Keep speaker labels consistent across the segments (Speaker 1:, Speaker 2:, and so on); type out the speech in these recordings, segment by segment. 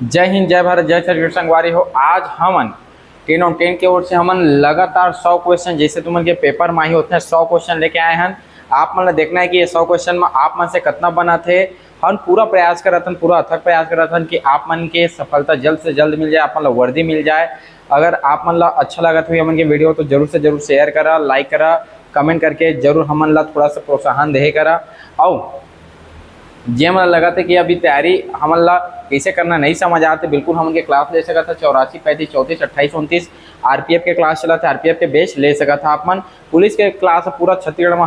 Speaker 1: जय हिंद, जय भारत, जय छत्तीसगढ़ संगवारी हो। आज हमन 10 और 10 के ओर से हमन लगातार 100 क्वेश्चन जैसे तुमन के पेपर माही होते हैं 100 क्वेश्चन लेके आए हैं। आप मन देखना है कि ये 100 क्वेश्चन में आप मन से कितना बना थे। हम पूरा प्रयास करत हन, पूरा अथक प्रयास करत हन कि आप मन के सफलता जल्द से जल्द मिल जाए, आप मन ला वर्दी मिल जाए। अगर आप मन ला अच्छा लगत हुई हमन के वीडियो तो जरूर से जरूर शेयर करा, लाइक करा, कमेंट करके जरूर हमन ला थोड़ा सा प्रोत्साहन दे करा। और जे मन लगा था कि अभी तैयारी हमन ला कैसे करना नहीं समझ आते, बिल्कुल हमन के क्लास ले सका था 84 35 34 28 29 आरपीएफ के क्लास चला था। आरपीएफ के बेच ले सका था आप मन। पुलिस के क्लास पूरा छत्तीसगढ़ में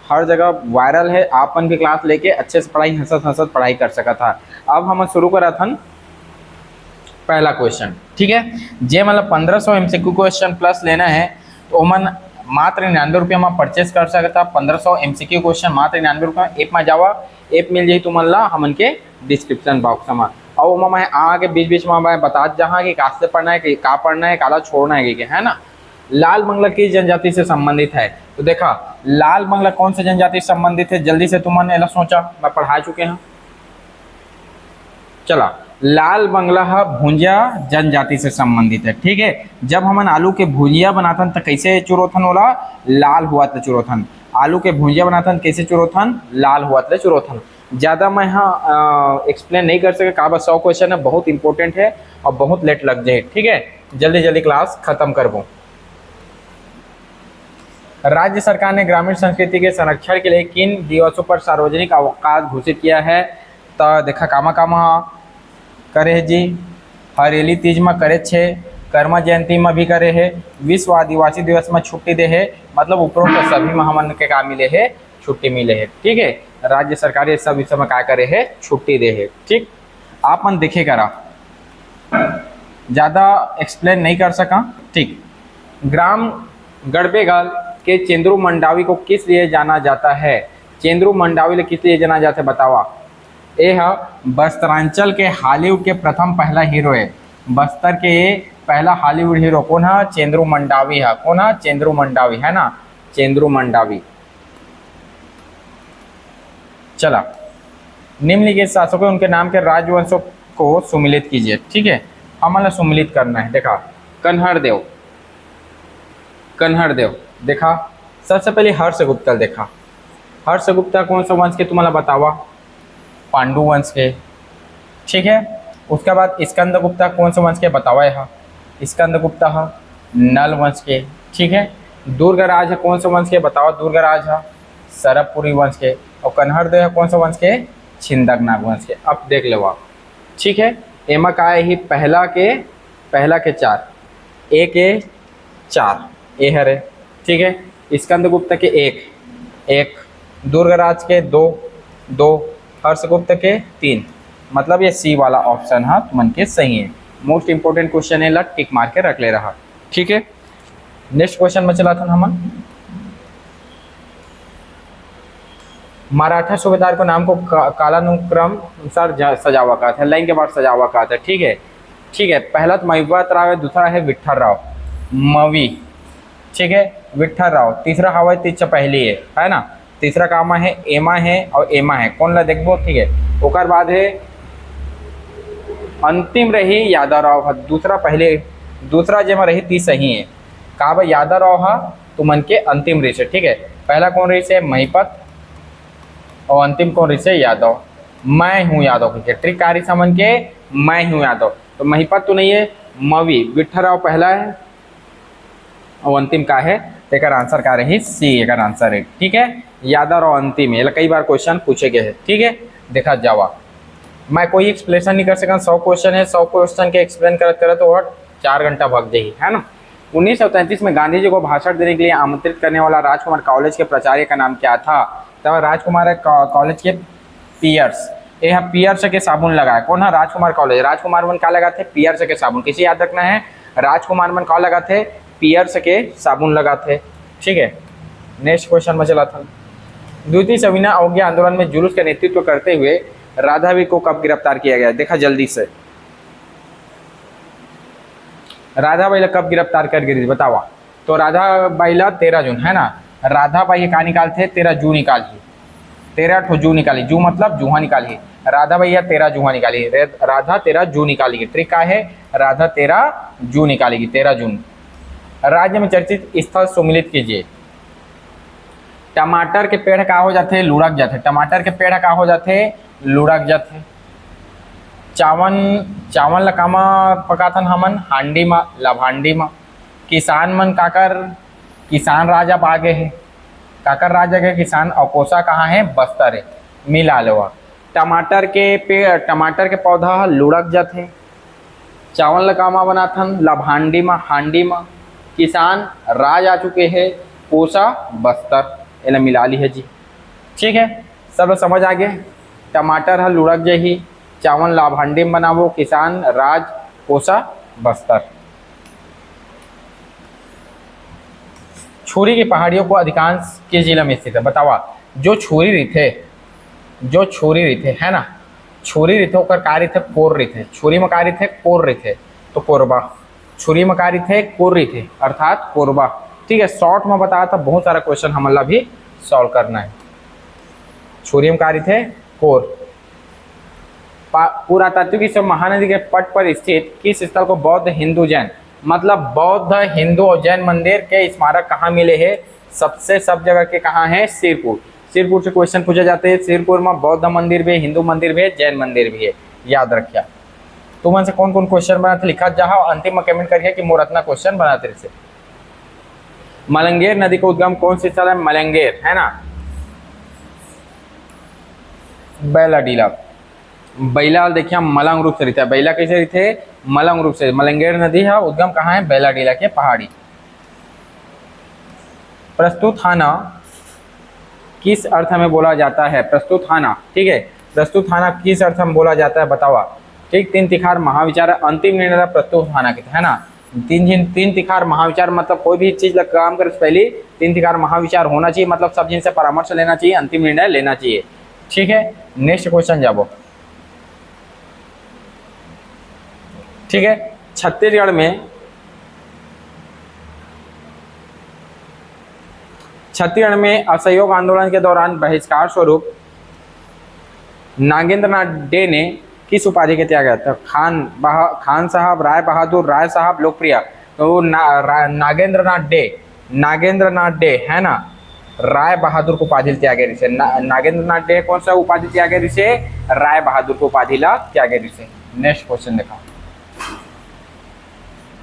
Speaker 1: हर जगह वायरल है। आप मन की क्लास लेके अच्छे से पढ़ाई हंसत हंसत पढ़ाई कर सका था। अब हम शुरू करा था पहला क्वेश्चन, ठीक है। जे मतलब 1500 MCQ क्वेश्चन प्लस लेना है तो मन मात्र 99 रुपये में परचेस कर सकता। 1500 MCQ क्वेश्चन मात्र 99 रुपये में ऐप में जावा, ऐप मिल जाए तुमन ला हमन के डिस्क्रिप्शन बॉक्स में। और मैं आगे बीच बीच में मैं बता जहाँ कि कहाँ से पढ़ना है, कि कहाँ पढ़ना है, काला छोड़ना है ना। लाल बंगला किस जनजाति से संबंधित है? तो देखा लाल बंगला कौन से जनजाति से संबंधित है, जल्दी से तुमने ऐसा सोचा, मैं पढ़ा चुके हैं। चला, लाल बंगला भुंजिया जनजाति से संबंधित है, ठीक है। जब हमन आलू के भुजिया बनाथन तो कैसे चुरोथन ओला? लाल हुआ तो चुरोथन। आलू के भुजिया बनाथन कैसे चुरोथन? लाल हुआ तो चुरोथन। ज़्यादा मैं यहाँ एक्सप्लेन नहीं कर सके, का 100 क्वेश्चन है, बहुत इंपॉर्टेंट है और बहुत लेट लग जाए, ठीक है। जल्दी जल्दी क्लास खत्म करबो। राज्य सरकार ने ग्रामीण संस्कृति के संरक्षण के लिए किन दिवसों पर सार्वजनिक अवकाश घोषित किया है? तो देखा कामा कामा करे जी, हरेली तीज में करे छे, कर्मा जयंती में भी करे है, विश्व आदिवासी दिवस में छुट्टी दे है। मतलब उपरोक्त सभी में हमन के का मिले है? छुट्टी मिले है, ठीक है। राज्य सरकार ये सब विषय में क्या करे है? छुट्टी दे है, ठीक। आप मन देखे करा, ज़्यादा एक्सप्लेन नहीं कर सका, ठीक। ग्राम गड़बेगाल के चेंद्रू मंडावी को किस लिए जाना जाता है? चेंद्रू मंडावी किस लिए जाना जाता है बतावा? यह बस्तरांचल के हॉलीवुड के प्रथम पहला हीरो है। बस्तर के पहला हॉलीवुड हीरो कौन है? चेंद्रू मंडावी है। कौन है? चेंद्रू मंडावी, है ना, चेंद्रू मंडावी। चला, निम्नलिखित शासकों उनके नाम के राजवंशों को सुमिलित कीजिए, ठीक है। हमारा सुमिलित करना है। देखा कन्हड़ देव, कन्हड़ देव देखा। सबसे पहले हर्षगुप्ता देखा। हर्षगुप्ता कौन सा वंश के तुम्हारा बतावा? पांडु वंश के, ठीक है। उसके बाद स्कंदगुप्ता कौन से वंश के बतावा? है स्कंदगुप्ता है नल वंश के, ठीक है। दुर्गराज है कौन से वंश के बतावा? दुर्गराज है सरबपुरी वंश के। और कन्हड़ देव है कौन से वंश के? छिंदकनाग वंश के। अब देख लो, ठीक है। एमा का ही पहला के 4, ए के 4 ए हरे, ठीक है। स्कंदगुप्त के 1, दुर्गराज के 2, हर्षगुप्त के 3। मतलब ये सी वाला ऑप्शन है तुमन के सही है। मोस्ट इंपोर्टेंट क्वेश्चन है, लग टिक मार के रख ले रहा, ठीक है। नेक्स्ट क्वेश्चन में चला था हमन। मराठा सूबेदार को नाम को कालानुक्रम अनुसार सजावा का था, लाइन के बाद सजावा का था, ठीक है, ठीक है। पहला तो महिपत राव है, दूसरा है विठ्ठल राव मवी, ठीक है, विठ्ठल राव। तीसरा हवा तीज पहली है ना। तीसरा कामा है एमा है और एमा है, कौन ला देखबो, ठीक है। ओकर बाद है अंतिम रही यादव राव, दूसरा जेमा रही ती सही है। का यादव राव हा तुमन के अंतिम रही, ठीक है। पहला कौन रही से? महिपत और अंतिम कौन रही से? यादव। मैं हूँ यादव के ट्रिक कारी समन के, मैं हूँ यादव। तो महिपत तो नहीं है, मवी। विठ्ठल राव पहला है और अंतिम का है, एक आंसर का रही सी, एक आंसर है, ठीक है। यादव राव अंतिम है, कई बार क्वेश्चन पूछे गए हैं, ठीक है। देखा जावा, मैं कोई एक्सप्लेनेशन नहीं कर सका। 100 क्वेश्चन है, 100 क्वेश्चन के एक्सप्लेन करते तो और 4 घंटा भग जाए, है ना। 1933 में गांधी जी को भाषण देने के लिए आमंत्रित करने वाला राजकुमार कॉलेज के प्राचार्य का नाम क्या था? तब राजकुमार कॉलेज के पियर्स, यह पियर्स के साबुन लगाए। कौन है? राजकुमार कॉलेज। राजकुमार मन का लगा थे? पियर्स के साबुन। किसी याद रखना है, राजकुमार मन का लगा थे? पियर्स के साबुन लगा थे, ठीक है। नेक्स्ट क्वेश्चन में चला था। द्वितीय सविनय अवज्ञा आंदोलन में जुलूस का नेतृत्व करते हुए राधाबाई को कब गिरफ्तार किया गया? देखा जल्दी से, राधाबाई कब गिरफ्तार कर गई बतावा? तो राधाबाई 13 जून, है ना। राधाबाई का निकाल थे 13 जून निकाल ही, 13 ठो जू निकाली, जू मतलब जूहा निकाली। राधा भैया 13 जूहा निकाली, राधा 13 जू निकालेगी। ट्रिक का है, राधा 13 जू निकालेगी, 13 जून। राज्य में चर्चित स्थल सुमिलित कीजिए। टमाटर के पेड़ का हो जाते लुढ़क जाते, टमाटर के पेड़ का हो जाते लुढ़क जाते। चावल ला कामा पकाथन हमन, हांडी में, लभांडी में। किसान मन काकर, किसान राज अब आगे है, काकर राजा के किसान। और कोसा कहाँ है, बस्तर है, मिला लो। टमाटर के पेड़, टमाटर के पौधा लुढ़क जाते। चावल ला कामा बनाथन, लभांडी में, हांडी में। किसान राज आ चुके हैं, कोसा बस्तर, एला मिला ली है जी। ठीक है, सब समझ आ गए। टमाटर है लुढ़क जही, चावल लाभांडी में बनावो, किसान राज, कोसा बस्तर। छुरी की पहाड़ियों को अधिकांश किस जिला में स्थित है, बतावा। जो छुरी रीथे, जो छुरी रीथे है ना, छुरी रीथे ओकर का रीथे, कोर रीथे। छुरी में का रीथे, कोर रीथे, तो कोरबा। छुरी में का रीथे, कोर रीथे, अर्थात कोरबा। ठीक है, शॉर्ट में बताया था, बहुत सारा क्वेश्चन हमला भी सॉल्व करना है। छुरी में का रीथे, कोर। पुरातात्विक सब महानदी के तट पर स्थित किस स्थल को बौद्ध, हिंदू, जैन, मतलब बौद्ध, हिंदू और जैन मंदिर के स्मारक कहाँ मिले हैं, सबसे सब जगह के कहाँ है, सिरपुर। सिरपुर से क्वेश्चन पूछे जाते हैं। सिरपुर में बौद्ध मंदिर भी है, हिंदू मंदिर भी है, जैन मंदिर भी है, याद रखिए। तुमन से कौन कौन क्वेश्चन बनाते लिखा जा, अंतिम में कमेंट करिए कि मोर इतना क्वेश्चन बनाते रहे। मलंगेर नदी का उद्गम कौन से स्थल है, मलंगेर है ना, बैलाडीला। बैला देखिए मलंग रूप से रहता है, बैला कैसे रहते हैं, मलंग रूप से। मलंगेर नदी है, उद्गम कहाँ है, बैलाडीला के पहाड़ी। प्रस्तुत खाना किस अर्थ में बोला जाता है, प्रस्तुत खाना। ठीक है, प्रस्तुत खाना किस अर्थ में बोला जाता है, बतावा। ठीक, तीन तिखार महाविचार, अंतिम निर्णय प्रस्तुत खाना के है ना। तीन तिखार महाविचार मतलब कोई भी चीज काम करे से पहले तीन तिखार महाविचार होना चाहिए, मतलब सब जिनसे परामर्श लेना चाहिए, अंतिम निर्णय लेना चाहिए। ठीक है, नेक्स्ट क्वेश्चन जाबो। ठीक है, छत्तीसगढ़ में असहयोग आंदोलन के दौरान बहिष्कार स्वरूप नागेंद्र नाथ डे ने किस उपाधि के त्याग किया था, खान साहब, राय बहादुर, राय साहब, लोकप्रिय। तो नागेंद्र नाथ डे है ना, राय बहादुर को उपाधि त्यागे रिसे। नागेंद्र नाथ डे कौन सा उपाधि त्यागे रिसे, राय बहादुर को उपाधि ला त्यागे रिसे। नेक्स्ट क्वेश्चन देखा।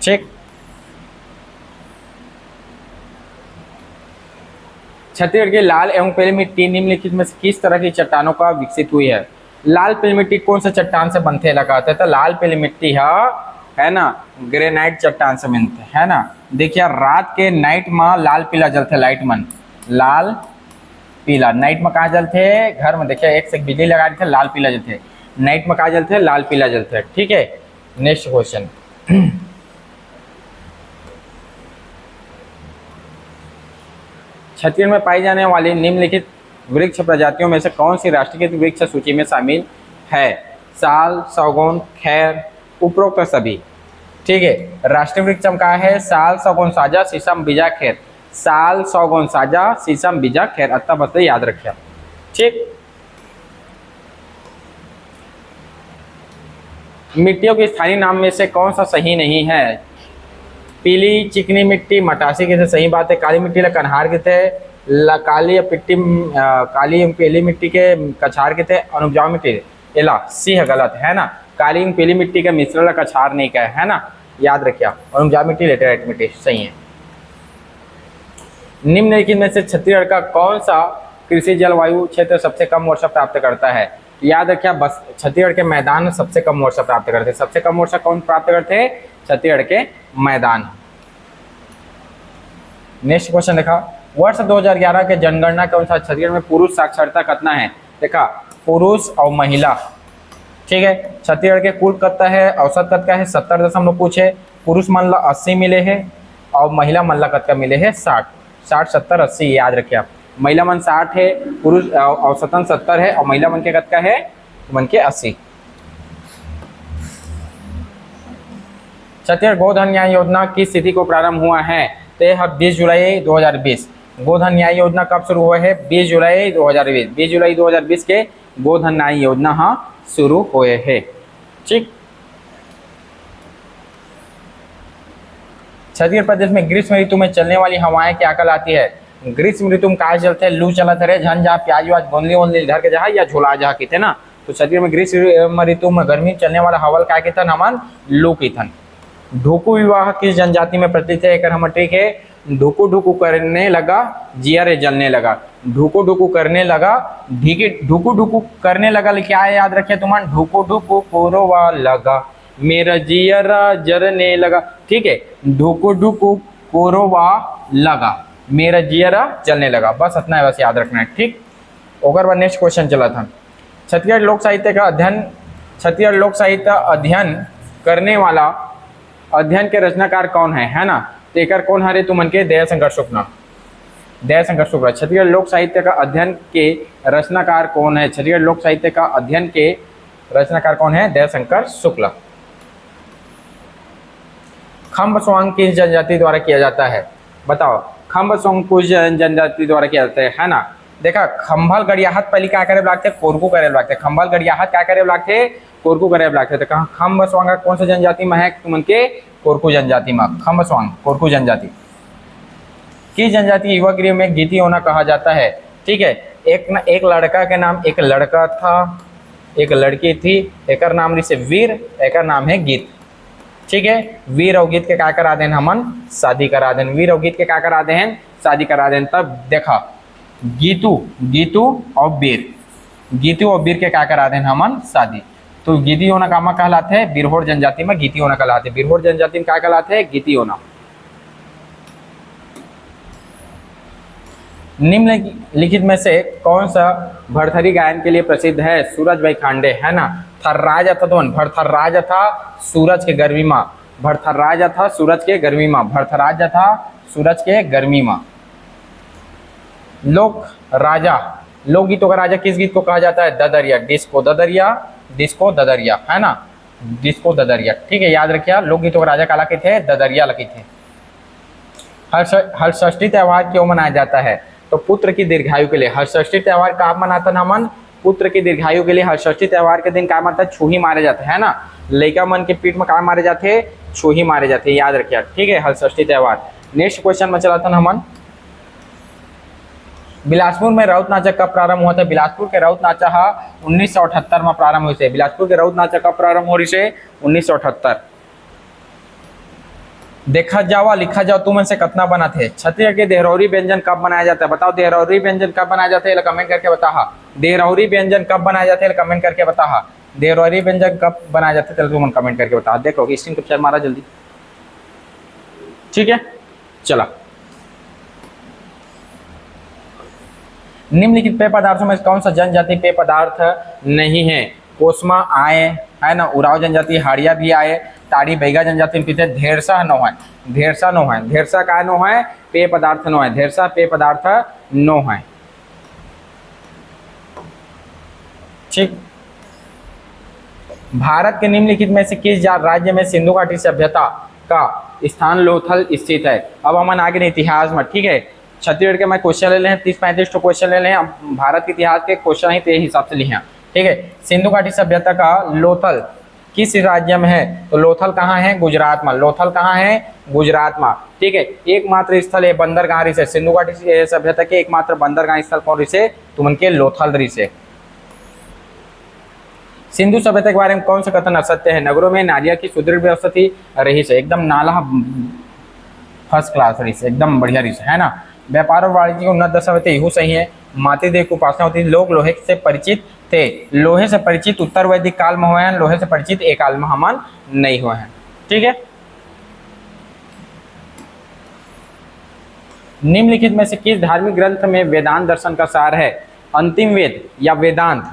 Speaker 1: ठीक, छत्तीसगढ़ की लाल एवं पीली मिट्टी निम्नलिखित में से किस तरह की चट्टानों का विकसित हुई है। लाल पीली मिट्टी कौन सा चट्टान से बनते लगाते हैं, तो लाल पीली मिट्टी है ना, ग्रेनाइट चट्टान से बनते है ना। देखिए रात के नाइट में लाल पीला जलते, लाइट मन लाल पीला, नाइट में कहाँ जलते, घर में। देखिए एक से बिजली लगा थे, लाल पीला जलते, नाइट में कहाँ जलते, लाल पीला जलते। ठीक है, नेक्स्ट क्वेश्चन। छत्तीसगढ़ में पाई जाने वाली निम्नलिखित वृक्ष प्रजातियों में से कौन सी राष्ट्रीय वृक्ष सूची में शामिल है, साल, सौगौन, खैर, उपरोक्त सभी। ठीक है, राष्ट्रीय वृक्ष का है साल, सौगौन, साजा, शीशम, बीजा, खैर। साल, सौगौन, साजा, शीशम, बीजा, खैर, अत्ता बत्ता याद रखिए। ठीक, मिट्टियों के स्थानीय नाम में से कौन सा सही नहीं है, पीली चिकनी मिट्टी मटासी के सही बात है, काली मिट्टी ला कन्हार के थे, काली पिट्टी, काली पीली मिट्टी के कछार के थे, अनुपजाऊ मिट्टी एला सी है, गलत है ना। काली पीली मिट्टी के मिश्रण ला कछार नहीं कहे है ना, याद रखिए। अनुपजाऊ मिट्टी लेटेराइट मिट्टी सही है। निम्नलिखित में से छत्तीसगढ़ का कौन सा कृषि जलवायु क्षेत्र सबसे कम वर्षा प्राप्त करता है, याद रखिए। बस छत्तीसगढ़ के मैदान सबसे कम वर्षा प्राप्त करते हैं। सबसे कम वर्षा कौन प्राप्त करते हैं, छत्तीसगढ़ के मैदान। नेक्स्ट क्वेश्चन देखा, वर्ष 2011 के जनगणना के अनुसार छत्तीसगढ़ में पुरुष साक्षरता कितना है, देखा पुरुष और महिला। ठीक है, छत्तीसगढ़ के कुल कत्ता है, औसत कत्ता है 70 पूछे, पुरुष मन ला 80 मिले है और महिला मन ला कत्ता मिले है 60, 70, 80 याद रखिए आप। महिला मन 60 है, पुरुष औसतन 70 है और महिला मन के कत्ता है, मन के 80। छत्तीसगढ़ गोधन न्याय योजना की स्थिति को प्रारंभ हुआ है, 20 जुलाई 2020। गोधन न्याय योजना कब शुरू हुए है? 20 जुलाई 2020, 20 जुलाई 2020 के गोधन न्याय योजना हाँ शुरू हुए है। ठीक, छत्तीसगढ़ प्रदेश में ग्रीष्म ऋतु में चलने वाली हवाएं क्या कहलाती है? ग्रीष्म ऋतु में का चलते हैं? लू चलत रहे, झंझा प्याज व्याज गोंदली वोंदली इधर के जहा या झोला जहा की थे ना। तो छत्तीसगढ़ में ग्रीष्म ऋतु में गर्मी में चलने वाला हवल का थन हमन लू की थन। ढुकू विवाह किस जनजाति में प्रचलित है? एक हम ठीक है, ढुकू ढुकू करने लगा जिया रे जलने लगा। ढुकू ढुकू करने लगा, ढुकू ढुकू करने लगा, क्या है याद रखिए तुमान? ढुकू ढुकू कोरवा लगा मेरा जियरा जरने लगा। ठीक है, ढुकू ढुकू कोरवा लगा मेरा जियरा जलने लगा, बस इतना है, बस याद रखना है। ठीक, ओकर बाद नेक्स्ट क्वेश्चन चला था, छत्तीसगढ़ लोक साहित्य का अध्ययन, छत्तीसगढ़ लोक साहित्य अध्ययन करने वाला अध्ययन के रचनाकार कौन है ना? तो एक कौन हरे तुमन के? दयाशंकर शुक्ला, दयाशंकर शुक्ला। छत्तीसगढ़ लोक साहित्य का अध्ययन के रचनाकार कौन है? छत्तीसगढ़ लोक साहित्य का अध्ययन के रचनाकार कौन है? दयाशंकर शुक्ला। खम्ब स्वांग किस जनजाति द्वारा किया जाता है? बताओ, खम्ब स्वांग कुछ जनजाति द्वारा किया जाता है ना? देखा, खंभल गड़ियाहत पहले क्या करे लागते? कोरकू करे लागते। खंभल गड़ियाहत क्या करे लागते? कोरकू करे लागते। तो कहा खम्ब स्वांग कौन सा जनजाति में है? तुमन के कोरकू जनजाति में। खम्ब स्वांग कोरकू जनजाति। किस जनजाति युवा गृह में गीति होना कहा जाता है? ठीक है, एक लड़का के नाम, एक लड़का था, एक लड़की थी, एक नाम से वीर, एक नाम है गीत। ठीक है, वीर और गीत के क्या करा देन हमन? शादी करा देन। वीर और गीत के क्या करा देन? शादी करा देन। तब देखा, गीतू और वीर, गीतू और वीर के क्या करा देन हमन? शादी। तो गीती होना कामा कहलाते हैं? बिरहोर जनजाति में गीती होना कहलाते हैं। बिरहोर जनजाति में क्या कहलाते हैं? गीती होना। निम्नलिखित में से कौन सा भरथरी गायन के लिए प्रसिद्ध है? सूरज भाई खांडे, है ना? थर्राज था तो भरथर्राज था सूरज के गर्मी माँ, भरथर्राज था सूरज के गर्मी माँ, भरथर्राज था सूरज के गर्मी माँ। लोक राजा, लोकगीतों का राजा किस गीत को कहा जाता है? ददरिया, डिस्को ददरिया, डिस्को ददरिया, है ना? डिस्को ददरिया। ठीक है, याद रखिए, लोकगीतों का राजा काला के थे? ददरिया लगे थे। हरषष्ठी त्योहार क्यों मनाया जाता है? तो पुत्र की दीर्घायु के लिए। हरषष्ठी त्योहार कब मनाता है हमन? पुत्र की दीर्घायु के लिए। हरषष्ठी त्योहार के दिन क्या मानता है? छुही मारे जाते है ना? लड़का मन के पीठ में क्या मारे जाते? छुही मारे जाते, याद रखिए। ठीक है, हरषष्ठी त्योहार। नेक्स्ट क्वेश्चन में चला था हमन, बिलासपुर में राउत नाचा कब प्रारंभ हुआ था? बिलासपुर के राउत नाचा 1978 में प्रारंभ हुई। बिलासपुर के राउत नाचा कब प्रारंभ हो रही से? 1978। देखा जावा लिखा जाओ तुम से कितना बना थे? छत्तीसगढ़ के देहरौरी व्यंजन कब बनाया जाता है? बताओ, देहरौरी व्यंजन कब बनाया जाता है? कमेंट करके बता। देहरौरी व्यंजन कब बनाया जाता है? कमेंट करके बता। देहरौरी व्यंजन कब बनाया जाता है? चलो तुम कमेंट करके बता। देखो स्क्रीन कैप्चर मारा जल्दी। ठीक है, चला। निम्नलिखित पेय पदार्थों में कौन सा जनजाति पेय पदार्थ नहीं है? कोसमा आए, है ना? उराव जनजाति, हाड़िया भी आए, ताड़ी बैगा जनजाति में पीते। धेरसा नो है, धेरसा नो है, धेरसा का नो है? पेय पदार्थ नो है, धेरसा पेय पदार्थ नो है। ठीक, भारत के निम्नलिखित में से किस राज्य में सिंधु घाटी सभ्यता का स्थान लोथल स्थित है? अब हम आगे इतिहास में। ठीक है, छत्तीसगढ़ के मैं क्वेश्चन ले हैं, 30-35 तो क्वेश्चन ले हैं। भारत के इतिहास के क्वेश्चन ही तेरे हिसाब से लिए हैं। ठीक है, सिंधु घाटी सभ्यता का लोथल किस राज्य में है? तो लोथल कहाँ है? गुजरात में। लोथल कहाँ है? गुजरात में। ठीक है, एकमात्र स्थल है बंदरगाह रिसे। सिंधु घाटी सभ्यता के एकमात्र बंदरगाह स्थल कौन रिसे? तुमन के लोथल रिसे। सिंधु सभ्यता के बारे में कौन सा कथन असत्य है? नगरों में नारियल की सुदृढ़ व्यवस्था थी, रही से एकदम नाला फर्स्ट क्लास रही से, एकदम बढ़िया रही से, है ना? व्यापार और वाणिज्य की उन्नत दशा होती, यहू सही है। माती देव की उपासना होती, लोग लोहे से परिचित थे। लोहे से परिचित उत्तर वैदिक काल में हुए हैं, लोहे से परिचित एक काल में हमन नहीं हुए हैं। ठीक है, निम्नलिखित में से किस धार्मिक ग्रंथ में वेदांत दर्शन का सार है? अंतिम वेद या वेदांत?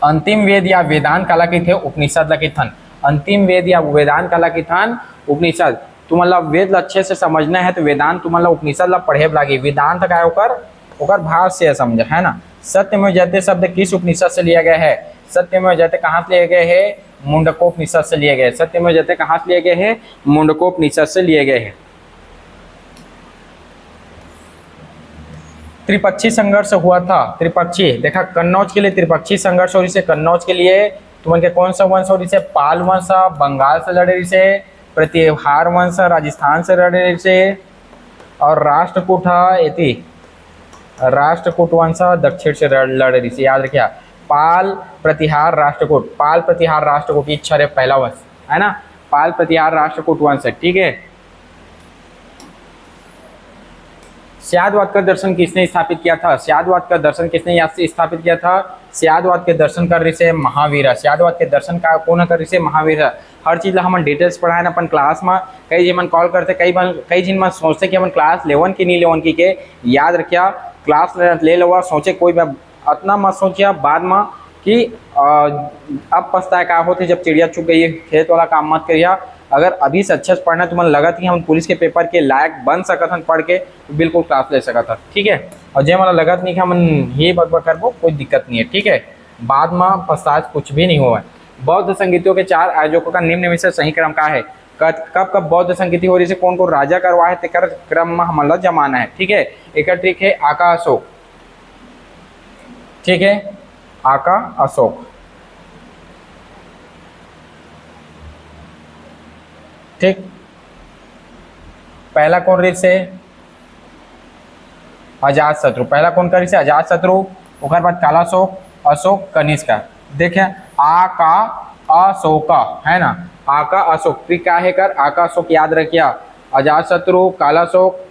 Speaker 1: अंतिम वेद या वेदांत काला की थे? उपनिषद लगी थन। अंतिम वेद या वेदांत काला की थन? उपनिषद। तुम्हारा वेद अच्छे से समझना है तो वेदांत तुम्हारा उपनिषद ला पढ़े लगी। वेदांत का ओकर भाव से समझ, है ना? सत्यमेव जयते शब्द किस उपनिषद से लिया गया है? सत्यमेव जयते कहाँ से लिए गए हैं? मुंडकोपनिषद से लिए गए। सत्यमेव जयते कहाँ से लिए गए हैं? मुंडकोपनिषद से लिए गए हैं। त्रिपक्षीय संघर्ष हुआ था, त्रिपक्षीय देखा कन्नौज के लिए त्रिपक्षीय संघर्ष हो रही से, कन्नौज के लिए तुम के कौन सा वंश हो रही से, पाल वंश बंगाल से लड़े रही से, प्रतिहार वंश राजस्थान से लड़े रही से, और राष्ट्रकूट एति राष्ट्रकूट वंश दक्षिण से लड़े रही से। याद रखिए पाल प्रतिहार राष्ट्रकूट, पाल प्रतिहार राष्ट्रकूट इच्छा पहला वंश है ना, पाल प्रतिहार राष्ट्रकूट वंश है। ठीक है, स्यादवाद का दर्शन किसने स्थापित किया था, स्यादवाद का दर्शन किसने स्थापित किया था, स्यादवाद के दर्शन कर रही से महावीर, स्यादवाद के दर्शन का कौन कर रही से महावीर। हर चीज़ हम डिटेल्स पढ़ाए ना अपन क्लास में, कई जिन मन कॉल करते, कई जिन मन सोचते कि अपन क्लास लेवन की नहीं लेवन की के, याद रखिया क्लास ले लो, सोचे कोई इतना मत सोचिया बाद में कि अब पछताए का होते जब चिड़िया चुग गई, खेत वाला काम मत करिया। अगर अभी से अच्छे से पढ़ना तो मन लगा कि हम पुलिस के पेपर के लायक बन सकत हन पढ़ के, तो बिल्कुल क्लास ले सकत हन। ठीक है, और जे मला लगत नहीं कि हम ये बकबक करबो कोई दिक्कत नहीं है। ठीक है, बाद में पछताए कुछ भी नहीं हुआ। बौद्ध संगीतियों के 4 आयोजकों का निम्न में से सही क्रम का है, कब कब बौद्ध संगीति हो रही है, कौन को राजा करवा है, तेकर क्रम में हमला जमाना है। ठीक है, एक ट्रिक है आका अशोक, ठीक है आका अशोक। ठीक, पहला कौन रही से अजात शत्रु, पहला कौन करी से अजात शत्रु, ओकर बाद काला अशोक, अशोक कनिष्क। देखे आका अशोक है ना, आका अशोक ट्रिक क्या है कर, आका अशोक याद रखिया, अजात शत्रु, काला अशोक,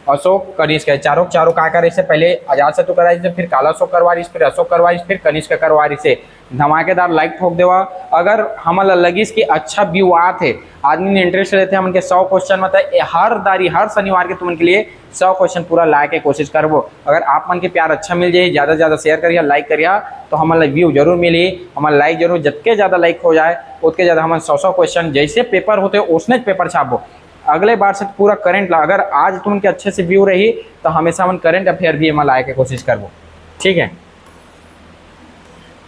Speaker 1: अशोक कनिष्क है, चारों चारों क्या करे से, पहले अजात शत्रु करवाई से, फिर काला अशोक करवाई, फिर अशोक करवाई, फिर कनिष्क करवाई से। धमाकेदार लाइक ठोक देवा। अगर हमारा लगी कि अच्छा व्यू आते, आदमी ने इंटरेस्ट लेते हैं, उनके 100 क्वेश्चन मतलब हर शनिवार के तुम के लिए 100 क्वेश्चन पूरा लाए के कोशिश करबो। अगर आप मन के प्यार अच्छा मिल जाए, ज़्यादा से ज़्यादा शेयर करिए, लाइक करिए, तो हमारा व्यू जरूर मिली, हमारा लाइक जरूर, जितने ज़्यादा लाइक हो जाए उतने ज़्यादा हमारे 100 क्वेश्चन जैसे पेपर होते उसने पेपर छापो। अगले बार से पूरा करंट, अगर आज तुमके अच्छे से व्यू रही तो हमेशा हम करंट अफेयर भी हमारा लाए के कोशिश करबो। ठीक है,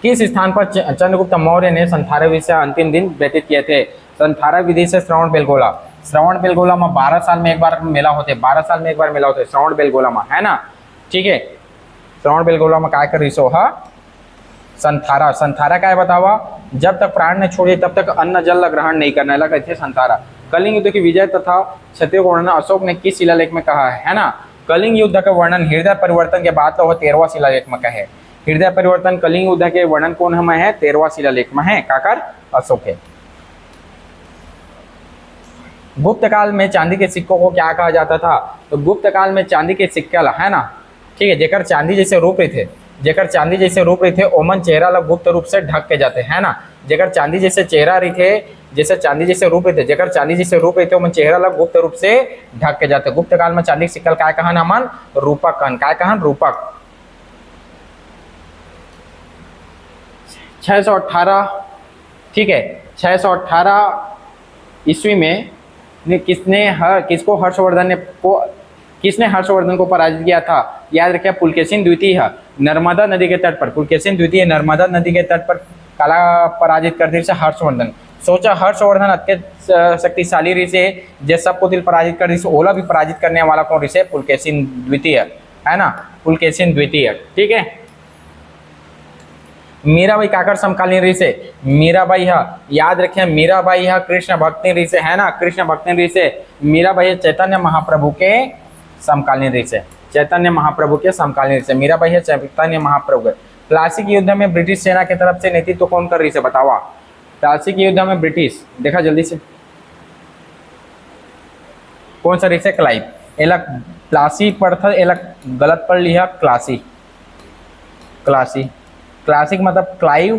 Speaker 1: किस स्थान पर चंद्रगुप्त मौर्य ने संथारा से अंतिम दिन व्यतीत किए थे, संथारा विधि से श्रवण बेलगोला, श्रवण बेलगोला में 12 साल में एक बार मेला होते, 12 साल में एक बार मेला होते श्रवण बेलगोला में, है ना। ठीक है, श्रवण बेलगोला में क्या कर रही सो संथारा, संथारा क्या है बतावा, जब तक प्राण ने छोड़े तब तक अन्न जल ग्रहण नहीं करना लगा थे संथारा। कलिंग युद्ध की विजय तथा क्षत्रिय वर्णन अशोक ने किस शिलालेख में कहा है ना। कलिंग युद्ध का वर्णन हृदय परिवर्तन के बाद तो वह 13वां शिलालेख में कहे, हृदय परिवर्तन कलिंग युद्ध के वर्णन कौन हमें है, 13वां शिलालेख में है, काकर अशोक है। गुप्त काल में चांदी के सिक्कों को क्या कहा जाता था, तो गुप्त काल में चांदी के सिक्के है ना, ठीक है, जेकर चांदी जैसे रूप रहे थे, जेकर चांदी जैसे रूप रहे थे ओमन चेहरा लग गुप्त रूप से ढक के जाते है ना, जेकर चांदी जैसे चेहरा रही थे, जैसे चांदी जैसे रूप रहे थे, जेकर चांदी जैसे रूप रहे थे ओमन चेहरा लग गुप्त रूप से ढक के जाते। गुप्त काल में चांदी के सिक्का काय कहन हमन, रूपक कहन, काय कहन रूपक। 618, ठीक है, 618 ईस्वी में किसको हर्षवर्धन को पराजित किया था, याद रखिए पुलकेशिन द्वितीय है, नर्मदा नदी के तट पर, पुलकेशिन द्वितीय नर्मदा नदी के तट पर काला पराजित कर दी से हर्षवर्धन। सोचा हर्षवर्धन अत्यंत शक्तिशाली रही से, जे सबको दिल पराजित कर दी से, ओला भी पराजित करने वाला कौन रही से, पुलकेशिन द्वितीय है ना, पुलकेशिन द्वितीय। ठीक है, मीराबाई काकर समकालीन रही से, मीराबाई है, याद रखें मीराबाई है कृष्ण भक्ति रही से, है ना, कृष्ण भक्ति रही से। मीराबाई चैतन्य महाप्रभु के समकालीन रही से, चैतन्य महाप्रभु के समकालीन रही से, मीराबाई है चैतन्य महाप्रभु के। प्लासी के युद्ध में ब्रिटिश सेना की तरफ से नेतृत्व कौन कर रही से बतावा, प्लासी के युद्ध में ब्रिटिश, देखा जल्दी से कौन सा रही से, क्लाइव। एलक प्लासी पढ़ता, एलक गलत पढ़ लिया, क्लासी, क्लासी, क्लासिक मतलब क्लाइव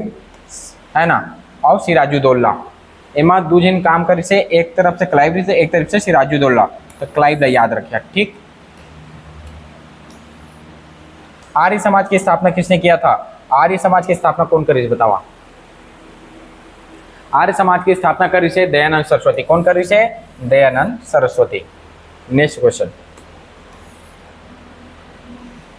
Speaker 1: है ना, और सिराजुद्दौला, एमा दो जन काम करे से, एक तरफ से क्लाइव से, एक तरफ से सिराजुद्दौला, तो क्लाइव याद रखिए। ठीक, आर्य समाज की स्थापना किसने किया था, आर्य समाज की स्थापना कौन करी बतावा, आर्य समाज की स्थापना करी से दयानंद सरस्वती, कौन करी से, दयानंद सरस्वती। नेक्स्ट क्वेश्चन,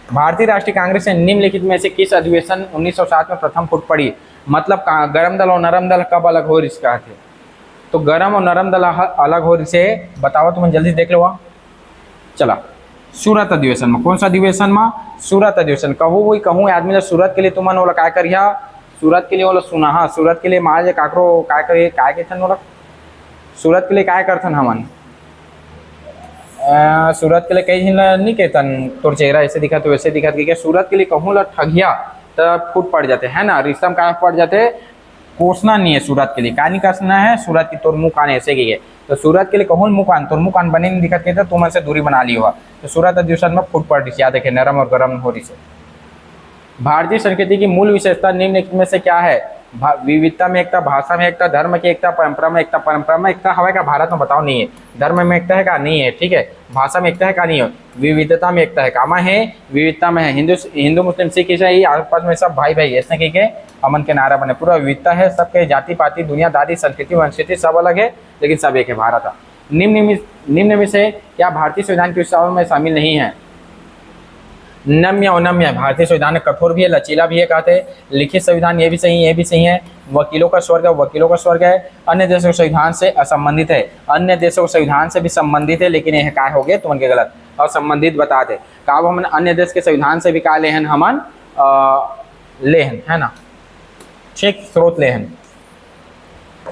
Speaker 1: भारतीय राष्ट्रीय कांग्रेस ने निम्नलिखित में से किस अधिवेशन 1907 में प्रथम फूट पड़ी, मतलब गरम दल और नरम दल कब अलग हो रही थे, तो गरम और नरम दल अलग हो रही से बताओ, तुम जल्दी देख लो। चला सूरत अधिवेशन में। कौन सा अधिवेशन में? सूरत अधिवेशन। कहूँ वही कहूँ आदमी ने सूरत के लिए तुमन ओला काय करिया, सूरत के लिए ओला सुना, हाँ सूरत के लिए माज काकरो काय करिए, काय के ओला सूरत के लिए काय करथन हमन, सूरत के लिए कई झन नहीं कहतन तोर चेहरा ऐसे दिखा तो वैसे दिखा, कि सूरत के लिए कहूँ ला ठगिया तो फूट पड़ जाते है ना, रिश्ता में काय पड़ जाते, कोसना नहीं है सूरत के लिए, का नहीं कसना है सूरत की तोर मुँह कान ऐसे की है, तो सूरत के लिए कहूँ मुँह कान तोर मुँह कान बने नहीं दिखत के तुम से दूरी बना ली हुआ, तो सूरत अधिवेशन में फूट पड़ रही, याद देखे नरम और गर्म हो रही से। भारतीय संस्कृति की मूल विशेषता निम्नलिखित में से क्या है? विविधता में एकता, भाषा में एकता, धर्म की एकता, परंपरा में एकता। परंपरा में एकता हवा का भारत में बताओ नहीं है, धर्म में एकता है का नहीं है, ठीक है, भाषा में एकता है का नहीं है, विविधता में एकता है कामा है, विविधता में है, हिंदू मुस्लिम सिख ईसाई आपस में सब भाई भाई ऐसे कह के अमन के नारा बने, पूरा विविधता है, सबके जाति पाति दुनियादारी संस्कृति वंस्कृति सब अलग है लेकिन सब एक है भारत। निम्न में से क्या भारतीय संविधान की विशेषताओं में शामिल नहीं है? नम्य अनम्य, भारतीय संविधान कठोर भी है लचीला भी है, कहते लिखित संविधान ये भी सही है, ये भी सही है, वकीलों का स्वर्ग है, वकीलों का स्वर्ग है, अन्य देशों के संविधान से असंबंधित है, अन्य देशों के संविधान से भी संबंधित है, लेकिन यह काय हो गए तुम उनके गलत, असंबंधित बताते का हम अन्य देश के संविधान से भी का लेहन हमन लेहन है ना, ठीक, स्रोत लेहन।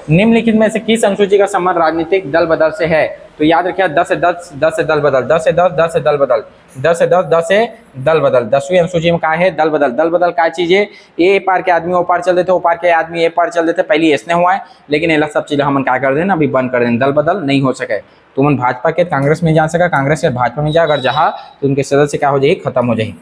Speaker 1: निम्नलिखित में से किस अनुसूची का संबंध राजनीतिक दल बदल से है? तो याद रखिए 10 से 10 10 से दल बदल, 10 से 10 10 से दल बदल, 10 से 10 10 से दल बदल। 10वीं अनुसूची में क्या है? दल बदल। दल बदल क्या चीज है? ए पार के आदमी ओ पार चल देते, ओ पार के आदमी ए पार चल देते, पहले ऐसने हुआ है, लेकिन ये सब चीज हम क्या कर देना अभी बंद कर देना, दल बदल नहीं हो सके। तुम भाजपा के कांग्रेस में जा सका, कांग्रेस के भाजपा में जा, अगर जहाँ तो उनके सदस्य क्या हो जाए, खत्म हो जाए।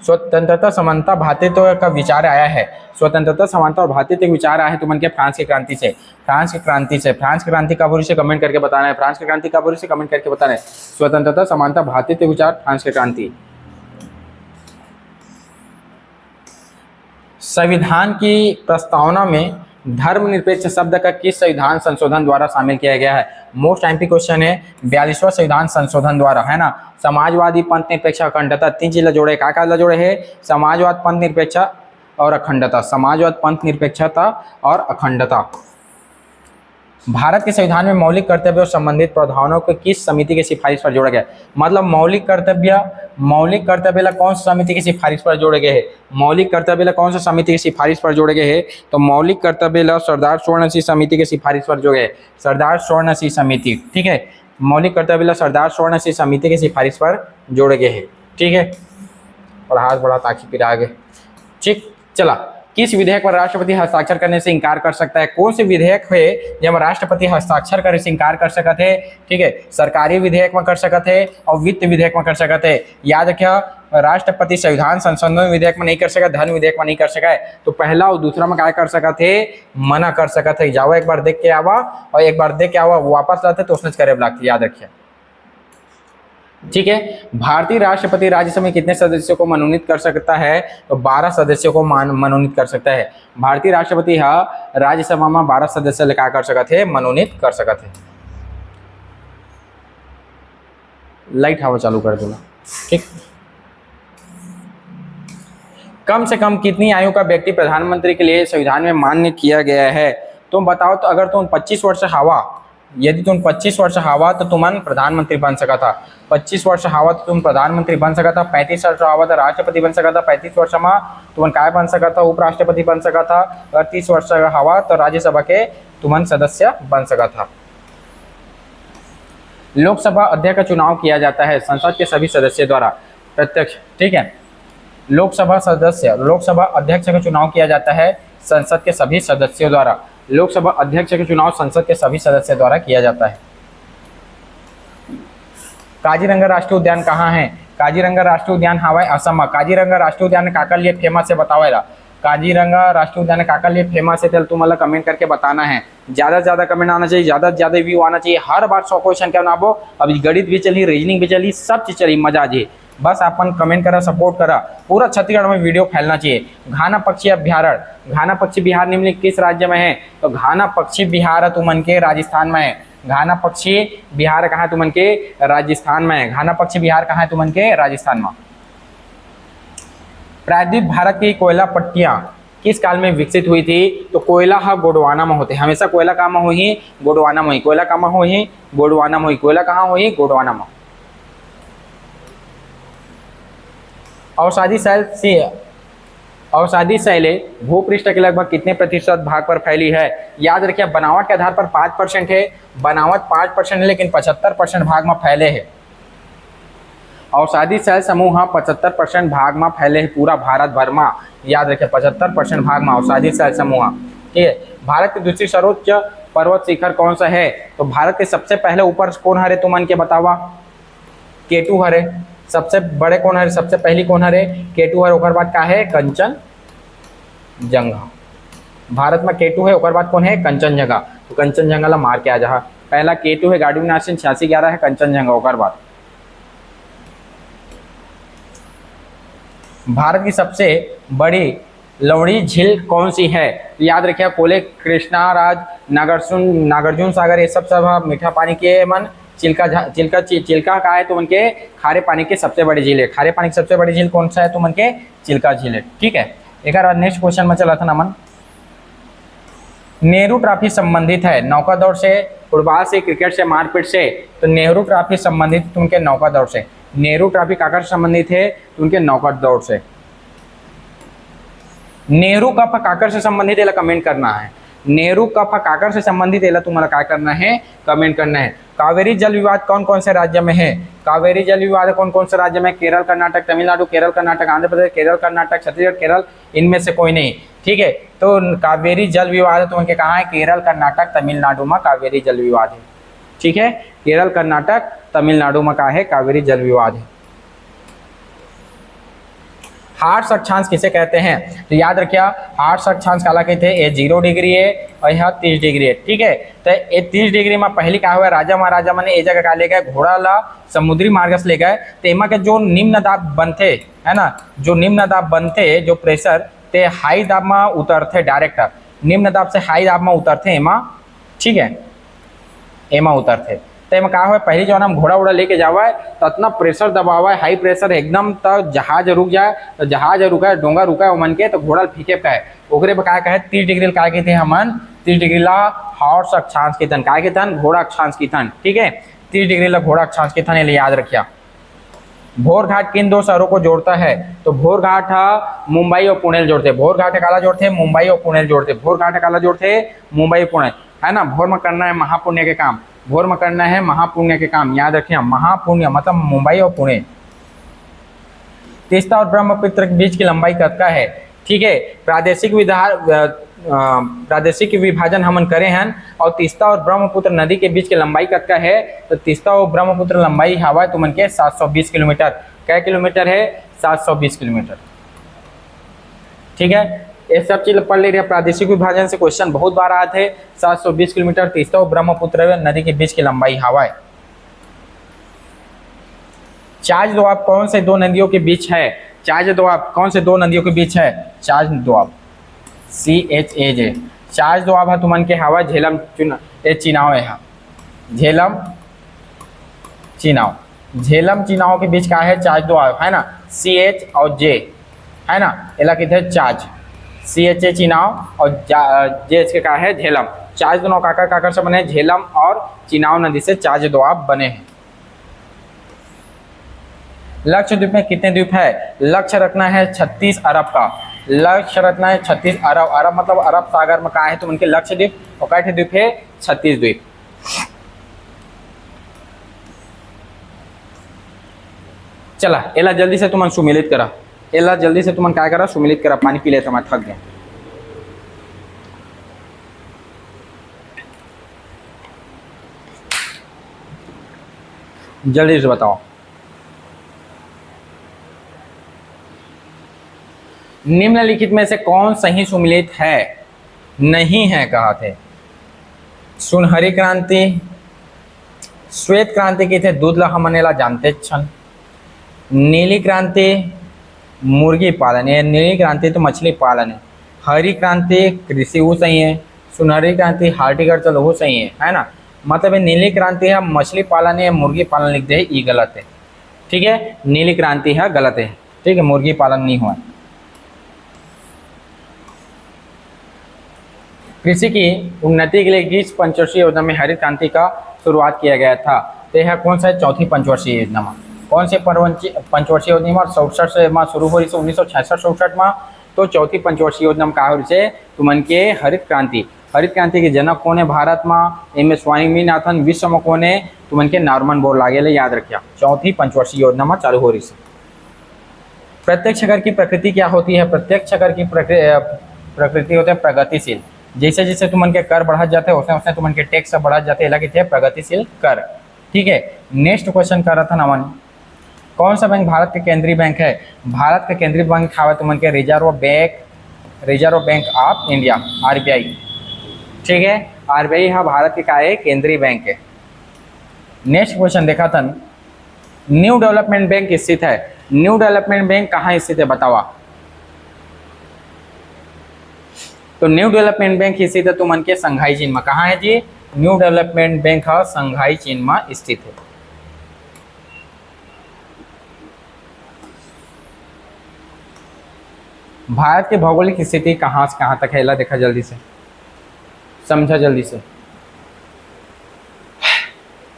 Speaker 1: स्वतंत्रता समानता भातृत्व का विचार आया है, स्वतंत्रता समानता और भातृत्व विचार आया है तुमन के फ्रांस की क्रांति से, फ्रांस की क्रांति से। फ्रांस की क्रांति कब हुई से कमेंट करके बताना है, फ्रांस की क्रांति कब हुई से कमेंट करके बताना है। स्वतंत्रता समानता भातृत्व विचार फ्रांस की क्रांति। संविधान की प्रस्तावना में धर्मनिरपेक्ष शब्द का किस संविधान संशोधन द्वारा शामिल किया गया है? मोस्ट एमपी क्वेश्चन है, 42वां संविधान संशोधन द्वारा, है ना। समाजवादी पंथ निरपेक्ष अखंडता, तीन चीज जोड़े, का जोड़े है? समाजवाद पंथ निरपेक्ष और अखंडता, समाजवाद पंथ निरपेक्षता और अखंडता। भारत के संविधान में मौलिक कर्तव्य और संबंधित प्रावधानों को किस समिति की सिफारिश पर जोड़ा गया? मतलब मौलिक कर्तव्य ला कौन सा समिति की सिफारिश पर जोड़े गए हैं? मौलिक कर्तव्य ला कौन सा समिति की सिफारिश पर जोड़े गए हैं? तो मौलिक कर्तव्य ला सरदार स्वर्ण सिंह समिति की सिफारिश पर जोड़े गए, सरदार स्वर्ण सिंह समिति, ठीक है। मौलिक कर्तव्य ला सरदार स्वर्ण सिंह समिति की सिफारिश पर जोड़े गए हैं, ठीक है। और हाथ बढ़ा ताकि फिर आगे, ठीक। चला, किस विधेयक पर राष्ट्रपति हस्ताक्षर करने से इनकार कर सकता है? कौन से विधेयक है जब राष्ट्रपति हस्ताक्षर करे से इनकार कर सकते है? ठीक है, सरकारी विधेयक में कर सकते है और वित्त विधेयक में कर सकते है। याद रखिए, राष्ट्रपति संविधान संशोधन विधेयक में नहीं कर सका, धन विधेयक में नहीं कर सका है, तो पहला और दूसरा में क्या कर सकते है? मना कर सकते है। जाओ एक बार देख के आवा और एक बार देख के आवा वापस लाते तो उसने करे लागती, याद रखिए, ठीक है। भारतीय राष्ट्रपति राज्यसभा में कितने सदस्यों को मनोनीत कर सकता है? तो 12 सदस्यों को मनोनीत कर सकता है। भारतीय राष्ट्रपति राज्यसभा में 12 सदस्य क्या कर सकते हैं? मनोनीत कर सकते हैं। लाइट हवा चालू कर दूंगा, ठीक। कम से कम कितनी आयु का व्यक्ति प्रधानमंत्री के लिए संविधान में मान्य किया गया है? तुम बताओ, तो अगर तुम 25 वर्ष हवा, यदि तुम 25 वर्ष हवा तो तुम प्रधानमंत्री बन सका था, 25 वर्ष हवा तो तुम प्रधानमंत्री बन सका था, 35 वर्ष हवा तो राष्ट्रपति बन सका था, 35 वर्ष में तुम काय बन सका था? उपराष्ट्रपति बन सका था, अगर 30 वर्ष हवा तो राज्यसभा के तुम सदस्य बन सका था। लोकसभा अध्यक्ष का चुनाव किया जाता है संसद के सभी सदस्यों द्वारा प्रत्यक्ष, ठीक है। लोकसभा अध्यक्ष का चुनाव किया जाता है संसद के सभी सदस्यों द्वारा। लोकसभा अध्यक्ष का चुनाव संसद के सभी सदस्यों द्वारा किया जाता है। काजीरंगा राष्ट्रीय उद्यान कहाँ है? काजीरंगा राष्ट्रीय उद्यान हवाई असम में। काजीरंगा राष्ट्रीय उद्यान काका लिए फेमस है बतावेला? काजीरंगा राष्ट्रीय उद्यान काका लिए फेमस है, तुम मतलब कमेंट करके बताना है। ज्यादा से ज्यादा कमेंट आना चाहिए, ज्यादा से ज्यादा व्यू आना चाहिए। हर बार 100 क्वेश्चन क्या बनाबो, अभी गणित भी चली, रीजनिंग भी चली, सब चीज चली, मजा आ जाए। बस अपन कमेंट करा, सपोर्ट करा, पूरा छत्तीसगढ़ में वीडियो फैलना चाहिए। घाना पक्षी अभ्यारण्य, घाना पक्षी बिहार निम्नलिखित किस राज्य में है? तो घाना पक्षी बिहार तुमन के राजस्थान में है। घाना पक्षी बिहार कहाँ है? तुमन के राजस्थान में है। घाना पक्षी बिहार कहाँ है? तुमन के राजस्थान में। प्रायद्वीप भारत की कोयला पट्टियां किस काल में विकसित हुई थी? तो कोयला गोंडवाना में होते, हमेशा कोयला कहाँ में हुई? गोंडवाना में हुई। कोयला कहाँ में हुई? गोंडवाना में हुई। कोयला कहाँ हुई? गोंडवाना में। अवसादी अवसादी शैलें भूपृष्ठ के लगभग कितने प्रतिशत भाग पर फैली है? याद रखिए बनावट के आधार पर 5% है, बनावट 5% है लेकिन 75% भाग में फैले है। अवसादी शैल समूह 75% भाग में फैले है पूरा भारत भर में। याद रखिए 75% भाग में अवसादी शैल समूह। ठीक है, भारत की दूसरी सर्वोच्च पर्वत शिखर कौन सा है? तो भारत के सबसे पहले ऊपर कौन हरे तुमन के बतावा? केटू हरे। सबसे बड़े कौन हरे? सबसे पहली कौन हरे? केटू हरे। ओकर बाद का है? कंचनजंगा। भारत में केटू है, ओकर बाद कौन है? कंचनजंगा। तो कंचनजंगा ला मार के आ जा। पहला केटू है गाड़ी में 8611 है, कंचनजंगा ओकर बाद। भारत की सबसे बड़ी लवणी झील कौन सी है? याद रखिए कोले, कृष्णाराज, नागार्जुन सागर, ये सब मीठा पानी के मन। चिल्का का है तो उनके खारे पानी के सबसे बड़ी झील है। खारे पानी की सबसे बड़ी झील कौन सा है? तो उनके चिल्का झील है। ठीक है, एक बार नेक्स्ट क्वेश्चन में चला था नमन। नेहरू ट्रॉफी संबंधित है नौका दौड़ से, फुटबॉल से, क्रिकेट से, मारपीट से? तो नेहरू ट्रॉफी संबंधित उनके नौका दौड़ से। नेहरू ट्रॉफी काकर से संबंधित है? तो उनके नौका दौड़ से। नेहरू कप काकर से संबंधित है? कमेंट करना है। नेहरू कप काकर से संबंधित है? तुम्हारा क्या करना है? कमेंट करना है। कावेरी जल विवाद कौन कौन से राज्य में है? कावेरी जल विवाद कौन कौन से राज्य में? केरल, कर्नाटक, तमिलनाडु, केरल, कर्नाटक, आंध्र प्रदेश, केरल, कर्नाटक, छत्तीसगढ़, केरल, इनमें से कोई नहीं। ठीक है, तो कावेरी जल विवाद तो उनके कहाँ है? केरल, कर्नाटक, तमिलनाडु में कावेरी जल विवाद है। ठीक है, केरल, कर्नाटक, तमिलनाडु में कहा है? कावेरी जल विवाद है। हार्श अक्षांश किसे कहते हैं? तो याद रखिए हार्श अक्षांश काला कहते हैं? ये 0 डिग्री है और यह 30 डिग्री है। ठीक है, तो ये 30 डिग्री में पहली क्या हुआ? राजा महाराजा मैंने ये जगह का ले गए, घोड़ा ला समुद्री मार्ग से ले गए। तो एमा के जो निम्न दाब बनते है ना, जो निम्न दाब बनते, जो प्रेशर ते हाई दाब में उतरते डायरेक्ट, निम्न दाब से हाई दाब में उतरते एमा। ठीक है, एमा उतरते तो एमा का हो? पहले जो हम घोड़ा उड़ा लेके जावा तो इतना प्रेशर दबावा है, हाई प्रेशर एकदम, तो जहाज रुक जाए, तो जहाज रुका है, डोंगा रुका है मन के, तो घोड़ा फीके का है ओकरे पे का कहे? 30 डिग्री का कहते हैं हमन? 30 डिग्री ला हॉर्स अक्षांश की तन का के तन? घोड़ा अक्षांश की तन। ठीक है, 30 डिग्री ला घोड़ा अक्षांश की तन, याद रखिए। भोर घाट किन दो शहरों को जोड़ता है? तो भोर घाट मुंबई और पुणे जोड़ते। भोर घाट काला जोड़ते? मुंबई और पुणे जोड़ते। भोर घाट काला जोड़ते? मुंबई पुणे, है ना। भोर में करना है महापुण्य के काम, भोर में करना है महापुण्य के काम, याद रखिए। महापुण्य मतलब मुंबई और पुणे। तीस्ता और ब्रह्मपुत्र के बीच की लंबाई कितना है? ठीक है, प्रादेशिक विभाजन हमन करे हैं और तीस्ता और ब्रह्मपुत्र नदी के बीच की लंबाई कितना है? तो तीस्ता और ब्रह्मपुत्र लंबाई हवा तुमन के 720 किलोमीटर। क्या किलोमीटर है? 720 किलोमीटर। ठीक है, ये सब चीज पढ़ ले रही है। प्रादेशिक विभाजन से क्वेश्चन बहुत बार आए थे। 720 किलोमीटर तीस्ता और ब्रह्मपुत्र नदी के बीच की लंबाई हवा है। चाज दोआब कौन से दो नदियों के बीच है? चाज दोआब कौन से दो नदियों के बीच है? चाज दोआब, CHAJ। चाज दोआब है तुमन के हवा झेलम चिनाव है। झेलम चिनाव, झेलम चिनाव के बीच का है? चाज दोआब, है ना। CH और J, है ना, एला कहते हैं चाज। CHA चिनाव और JH के का है? झेलम। चाज दोनों काकर काकर से बने? झेलम और चिनाव नदी से चाज दोआब बने हैं। लक्षद्वीप में कितने द्वीप है? लक्ष्य रखना है 36 अरब का। लक्ष्य रखना है 36 अरब। अरब मतलब अरब सागर में कहा है तो उनके लक्षद्वीप, और कैसे द्वीप है? 36 द्वीप। चला एला जल्दी से तुमन सुमिलित करा, एला जल्दी से तुमन क्या करा? सुमिलित करा। पानी पी ले, मैं थक गया। जल्दी से बताओ। निम्नलिखित में से कौन सही सुमिलित है? नहीं है कहा थे। सुनहरी क्रांति, श्वेत क्रांति की थे दूध ला हमनेला जानते छन। नीली क्रांति मुर्गी पालन है, नीली क्रांति तो मछली पालन है। हरी क्रांति कृषि वो सही है। सुनहरी क्रांति हार्टिकल्चर वो सही है ना। मतलब ये नीली क्रांति है मछली पालन है, मुर्गी पालन लिख दे, ये गलत है। ठीक है, नीली क्रांति है गलत है। ठीक है, मुर्गी पालन नहीं हुआ। कृषि की उन्नति के लिए 20 पंचवर्षीय योजना में हरित क्रांति का शुरुआत किया गया था। तो यह कौन सा है? चौथी पंचवर्षीय योजना में। कौन से पंचवर्षीय योजना में 67 से शुरू हो रही है 1966-67 में। तो चौथी पंचवर्षीय योजना में का हो रही है तुमन के हरित क्रांति के जनक कौन है भारत में, एम एस स्वामीनाथन। विश्व में कौन है तुमन के नॉर्मन बोर लागेले, याद रखिए। चौथी पंचवर्षीय योजना में चालू हो रही है। प्रत्यक्ष कर की प्रकृति क्या होती है? प्रत्यक्ष कर की प्रकृति होते हैं प्रगतिशील। जैसे जैसे तुमन के कर बढ़त जाते हैं उसने तुमन के टैक्स बढ़त जाते हैं, कहते हैं प्रगतिशील कर। ठीक है, नेक्स्ट क्वेश्चन कर रहा था नमन, कौन सा बैंक भारत के केंद्रीय बैंक है? भारत के केंद्रीय बैंक खावे तुमन के reserve bank of India, RBI। ठीक है, RBI हाँ भारत के का है केंद्रीय बैंक है। नेक्स्ट क्वेश्चन देखा था, न्यू डेवलपमेंट बैंक स्थित है। न्यू डेवलपमेंट बैंक कहाँ स्थित है बतावा? तो न्यू डेवलपमेंट बैंक स्थित है तुमन के संघाई चीन में। कहाँ है जी? न्यू डेवलपमेंट बैंक है संघाई चीन में स्थित है। भारत की भौगोलिक स्थिति कहाँ से कहाँ तक है? ला देखा जल्दी से, समझा जल्दी से।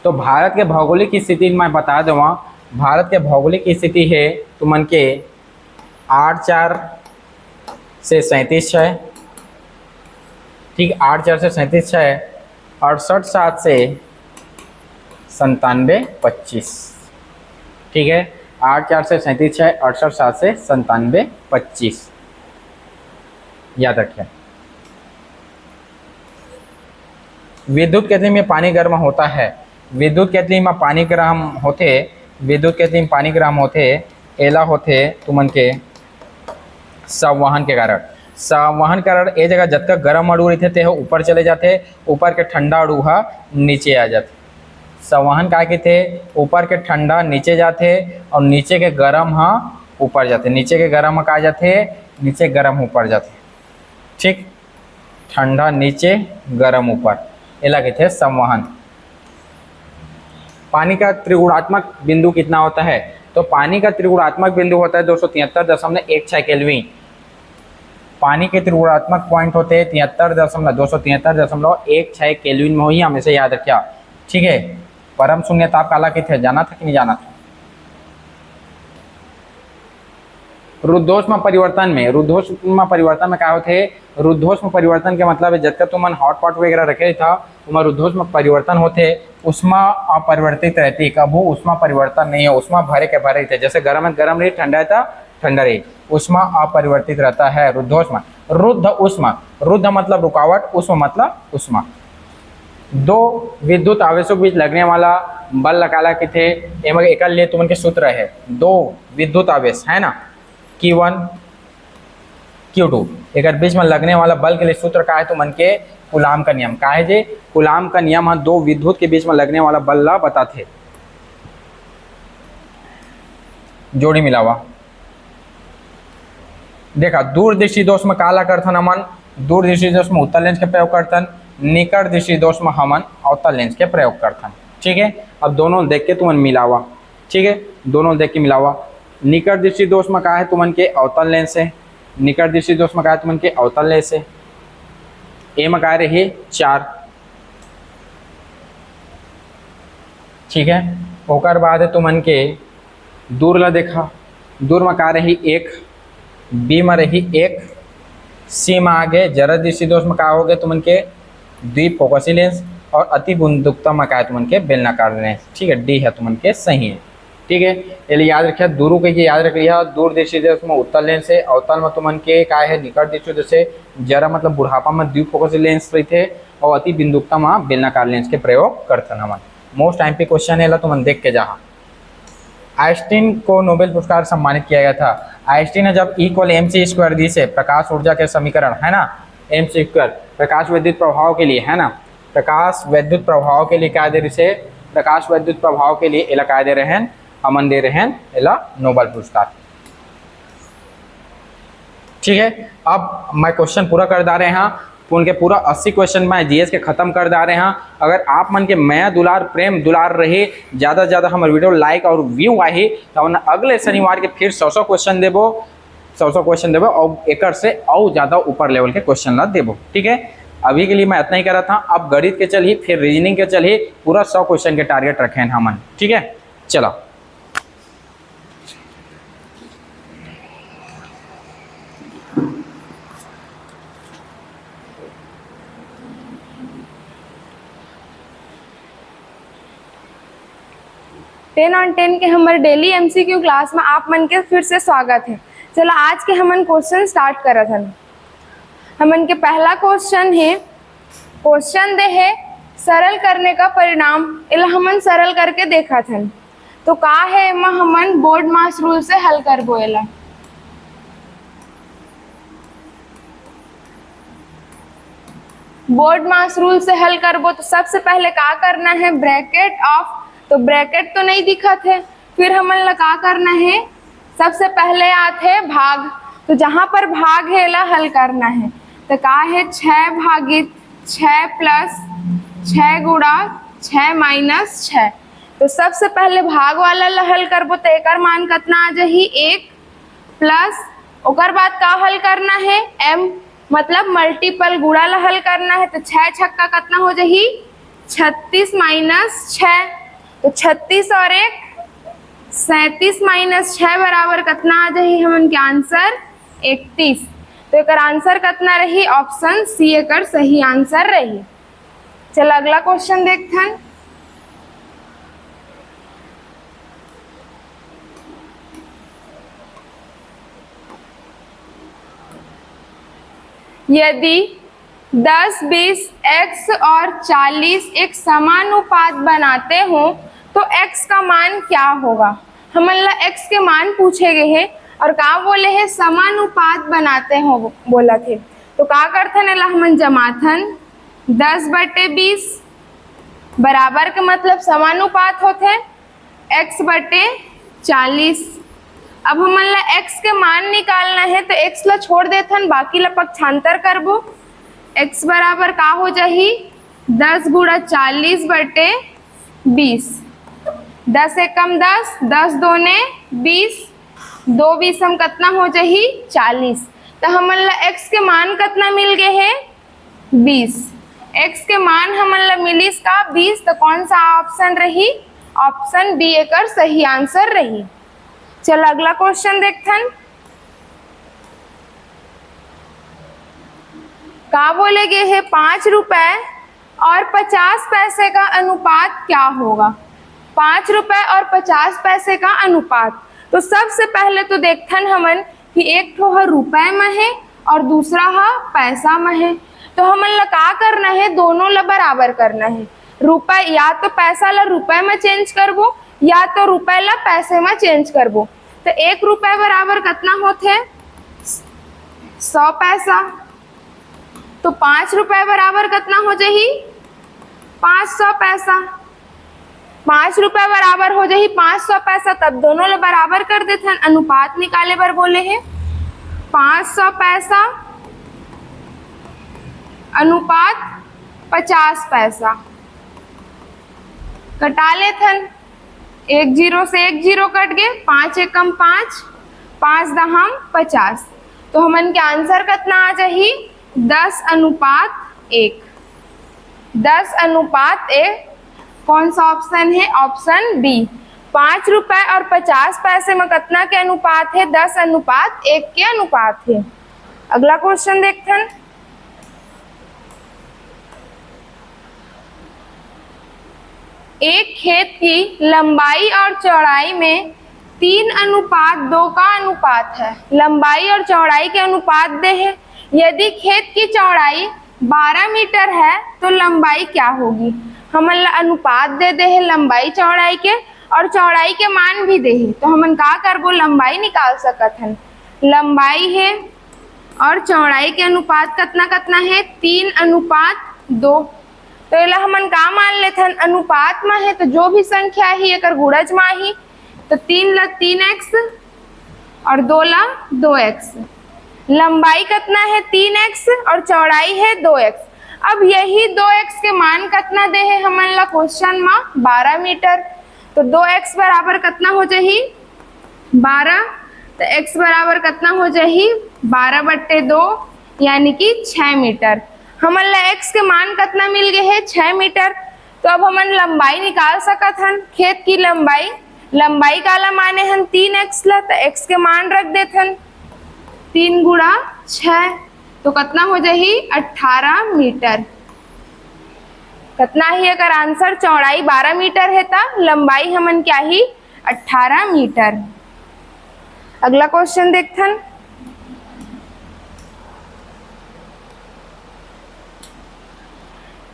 Speaker 1: तो भारत के भौगोलिक स्थिति मैं बता दूँ, भारत के भौगोलिक स्थिति है तुमन के 8-4 से 37 है। ठीक, 8-4 से 37 है, 68-7 से 97-25। ठीक है, 8-4 से 37 है, 68-7 से 97-25, याद रखें। विद्युत केतली में पानी गर्म होता है। विद्युत केतली में पानी गर्म होते, विद्युत केतली में पानी गर्म होते एला होते तुमन के संवहन के कारण। संवहन कारण ए जगह जब तक गर्म अड़ू रहते थे ऊपर चले जाते, ऊपर के ठंडा अड़ू हा नीचे आ जाते। संवहन का के थे ऊपर के ठंडा नीचे जाते और नीचे के गर्म हाँ ऊपर जाते, नीचे के गर्म का जाते, नीचे गर्म ऊपर जाते। ठीक, ठंडा नीचे गर्म ऊपर, ये लगे थे संवहन। पानी का त्रिगुणात्मक बिंदु कितना होता है? तो पानी का त्रिगुणात्मक बिंदु होता है 273.16 केल्विन। पानी के त्रिगुणात्मक पॉइंट होते हैं 273.16 केल्विन में ही, हमेशा याद रखिया। ठीक है, परम शून्य ताप काला के थे, जाना था कि नहीं जाना था? रुद्धोष्म परिवर्तन में, रुद्धोष्म परिवर्तन में क्या होते? रुद्धोष्म परिवर्तन के मतलब है जब तुमन हॉटपॉट वगैरह रखे था उमा रुद्धोष्म परिवर्तन होते, उष्मा अपरिवर्तित रहती। कबू उष्मा परिवर्तन नहीं है, उष्मा भरे के भरे थे। जैसे गर्म है गर्म रही, ठंडा है तो ठंडा रही, उष्मा अपरिवर्तित रहता है रुद्धोष्म। रुद्ध उष्मा, रुद्ध मतलब रुकावट, उष्मा मतलब उष्मा। दो विद्युत आवेशों के बीच लगने वाला बल लकाला के थे, एक लिए तुमन के सूत्र है। दो विद्युत आवेश है ना, Q1 Q2, एक बीच में लगने वाला बल के लिए सूत्र का है तुमन के कूलाम का नियम। का है जे? कूलाम का नियम है, दो विद्युत के बीच में लगने वाला बल ला बताते। जोड़ी मिलावा देखा, दूरदृष्टि दोष में काला करथन हमन, दूरदृष्टि दोष में उत्तल लेंस के प्रयोग करथन, निकट दृष्टि दोष में हमन अवतल लेंस के प्रयोग करथन। ठीक है, अब दोनों देख के तुमन मिलावा। ठीक है, दोनों देख के मिलावा। निकट दृष्टि दोष में का है तुमन के अवतल लेंस है, निकट दृष्टि दोष में का है तुमन के अवतल लेंस है। ए में का रहे 4। ठीक है, ओकर बाद है तुमन के दूर ला देखा, दूर में का रही 1, बी में रही 1, सी में आगे जरद दृष्टि दोष में का हो गए तुमन के द्विफोकसी लेंस, और अति बुंदुकता में का है तुमन के बेलनाकार लेंस। ठीक है, डी है तुमन के सही है। ठीक है, ये याद रखिए, दूर के याद रखिए, दूर दृष्टि दोष में उत्तल लेंस है, अवतल में तुमन के का है निकट दृष्टि दोष है, जरा मतलब बुढ़ापा में द्विफोकसी लेंस रहते और अति बिंदुकता में बेलनाकार लेंस के प्रयोग करते हमन। मोस्ट टाइम पे क्वेश्चन है तुमन देख के जहाँ। आइंस्टीन को नोबेल पुरस्कार सम्मानित किया गया था। आइंस्टीन ने जब E=mc² दी से प्रकाश ऊर्जा के समीकरण है ना, mc² प्रकाश विद्युत प्रभाव के लिए है ना, प्रकाश विद्युत प्रभाव के लिए क्या दे रही से, प्रकाश विद्युत प्रभाव के लिए एला क्या दे रहे हैं, हमन दे रहे हैं एला नोबेल पुरस्कार। ठीक है, अब मैं क्वेश्चन पूरा कर दा रहे हैं, उनके पूरा 80 क्वेश्चन मैं जीएस के खत्म कर दा रहे हैं। अगर आप मन के मैं दुलार प्रेम दुलार रहे, ज़्यादा से ज़्यादा हमारे वीडियो लाइक और व्यू आए तो हमने अगले शनिवार के फिर 100 क्वेश्चन देबो, 100 क्वेश्चन देबो और एक से और ज़्यादा ऊपर लेवल के क्वेश्चन ला देबो। ठीक है, अभी के लिए मैं इतना ही कर रहा था। अब गणित के चलिए, फिर रीजनिंग के चलिए, पूरा 100 क्वेश्चन के टारगेट रखे हैं हमन। ठीक है, चलो।
Speaker 2: 10 on 10 के हमारे डेली MCQ क्लास में आप मन के फिर से स्वागत है। चलो आज के हमन क्वेश्चन स्टार्ट करत हन। हमन के पहला क्वेश्चन है, क्वेश्चन दे है सरल करने का परिणाम, इला हमन सरल करके देखा था। तो का है एमा हमन बोर्ड मास रूल से हल करबो। एला बोर्ड मास रूल से हल करबो तो सबसे पहले का करना है, ब्रैकेट ऑफ, तो ब्रैकेट तो नहीं दिखत है, फिर हमन ला का करना है, सबसे पहले आते है भाग, तो जहां पर भाग है ला हल करना है। तो का है 6 भागित 6 प्लस 6 गुणा 6 माइनस 6। तो सबसे पहले भाग वाला ला हल करबो तो एकर मान कितना आ जाही 1 प्लस, ओकर बाद का हल करना है m, मतलब मल्टीपल गुणा ला हल करना है। तो 6 छक्का कितना हो जाही 36 माइनस 6, तो 36 और 1 37 माइनस 6 बराबर कितना आ जाही हमन के आंसर 31। तो एकर आंसर कितना रही, ऑप्शन सी एकर सही आंसर रही। चल अगला क्वेश्चन देखथन। यदि 10, 20, x और 40 एक समानुपात बनाते हो तो x का मान क्या होगा। हमन ला x के मान पूछे गए हैं और का बोले है समानुपात बनाते हो बोला थे। तो का करथन एला हमन जमाथन 10/20 बराबर के मतलब समानुपात होते x बटे 40। अब हमन ला x के मान निकालना है तो x ला छोड़ देथन, बाकी ला पक्षांतर करबो। x बराबर का हो जाही 10 गुणा 40 बटे 20, 10 एकम 10, 10 दूने 20, 2 20 हम कितना हो जाही 40। तो हमन ला x के मान कितना मिल गए है 20। x के मान हमन ला मिलिस का 20, तो कौन सा ऑप्शन रही, ऑप्शन बी एकर सही आंसर रही। चल अगला क्वेश्चन देखथन। का बोले गए है 5 रुपए और 50 पैसे का अनुपात क्या होगा। 5 रुपए और 50 पैसे का अनुपात, तो सबसे पहले तो देखथन हमन कि एक ठो है रुपए में है और दूसरा है पैसा में है। तो हमन ला का करना है, दोनों ला बराबर करना है। रुपए या तो पैसा ला रुपए में चेंज करबो या तो रुपए ला पैसे में चेंज करबो। तो 1 रुपए बराबर कितना होते 100 पैसा, तो 5 रुपए बराबर कितना हो जाही 500 पैसा। 5 रुपए बराबर हो जाही 500 पैसा, तब दोनों ला बराबर कर देते हैं। अनुपात निकाले बर बोले हैं 500 पैसा अनुपात 50 पैसा, कटा लेथन। 1 0 से 1 0 कट गए, 5 एकम 5, 5 दहम 50। तो हमन के आंसर कितना आ जाही 10:1। 10:1 कौन सा ऑप्शन है, ऑप्शन बी। 5 रुपए और 50 पैसे में कितना के अनुपात है, 10:1 के अनुपात है। अगला क्वेश्चन देखथन। एक खेत की लंबाई और चौड़ाई में 3:2 का अनुपात है। लंबाई और चौड़ाई के अनुपात दे है। यदि खेत की चौड़ाई 12 मीटर है तो लंबाई क्या होगी। हमन अनुपात दे है लंबाई चौड़ाई के और चौड़ाई के मान भी दे है, तो हमन का करबो लंबाई निकाल सकत हन। लंबाई है और चौड़ाई के अनुपात कितना कितना है 3:2। तो एला हमन का मान लेथन, अनुपात में है तो जो भी संख्या है एकर गुणज में ही। तो 3 ला 3x और 2 ला 2x। लंबाई कितना है 3x और चौड़ाई है 2x। अब यही 2x के मान कितना दे है हमन ला क्वेश्चन में 12 मीटर। तो 2x बराबर कितना हो जाही 12, तो x बराबर कितना हो जाही 12/2 यानी कि 6 मीटर। हमन ला x के मान कितना मिल गए है 6 मीटर। तो अब हमन लंबाई निकाल सकत हन। खेत की लंबाई काला माने हन 3x ला, तो x के मान रख देथन 3 गुणा 6, तो कितना हो जाही 18 मीटर। कितना ही अगर आंसर चौड़ाई 12 मीटर है तो लंबाई हमन क्या ही 18 मीटर। अगला क्वेश्चन देखथन।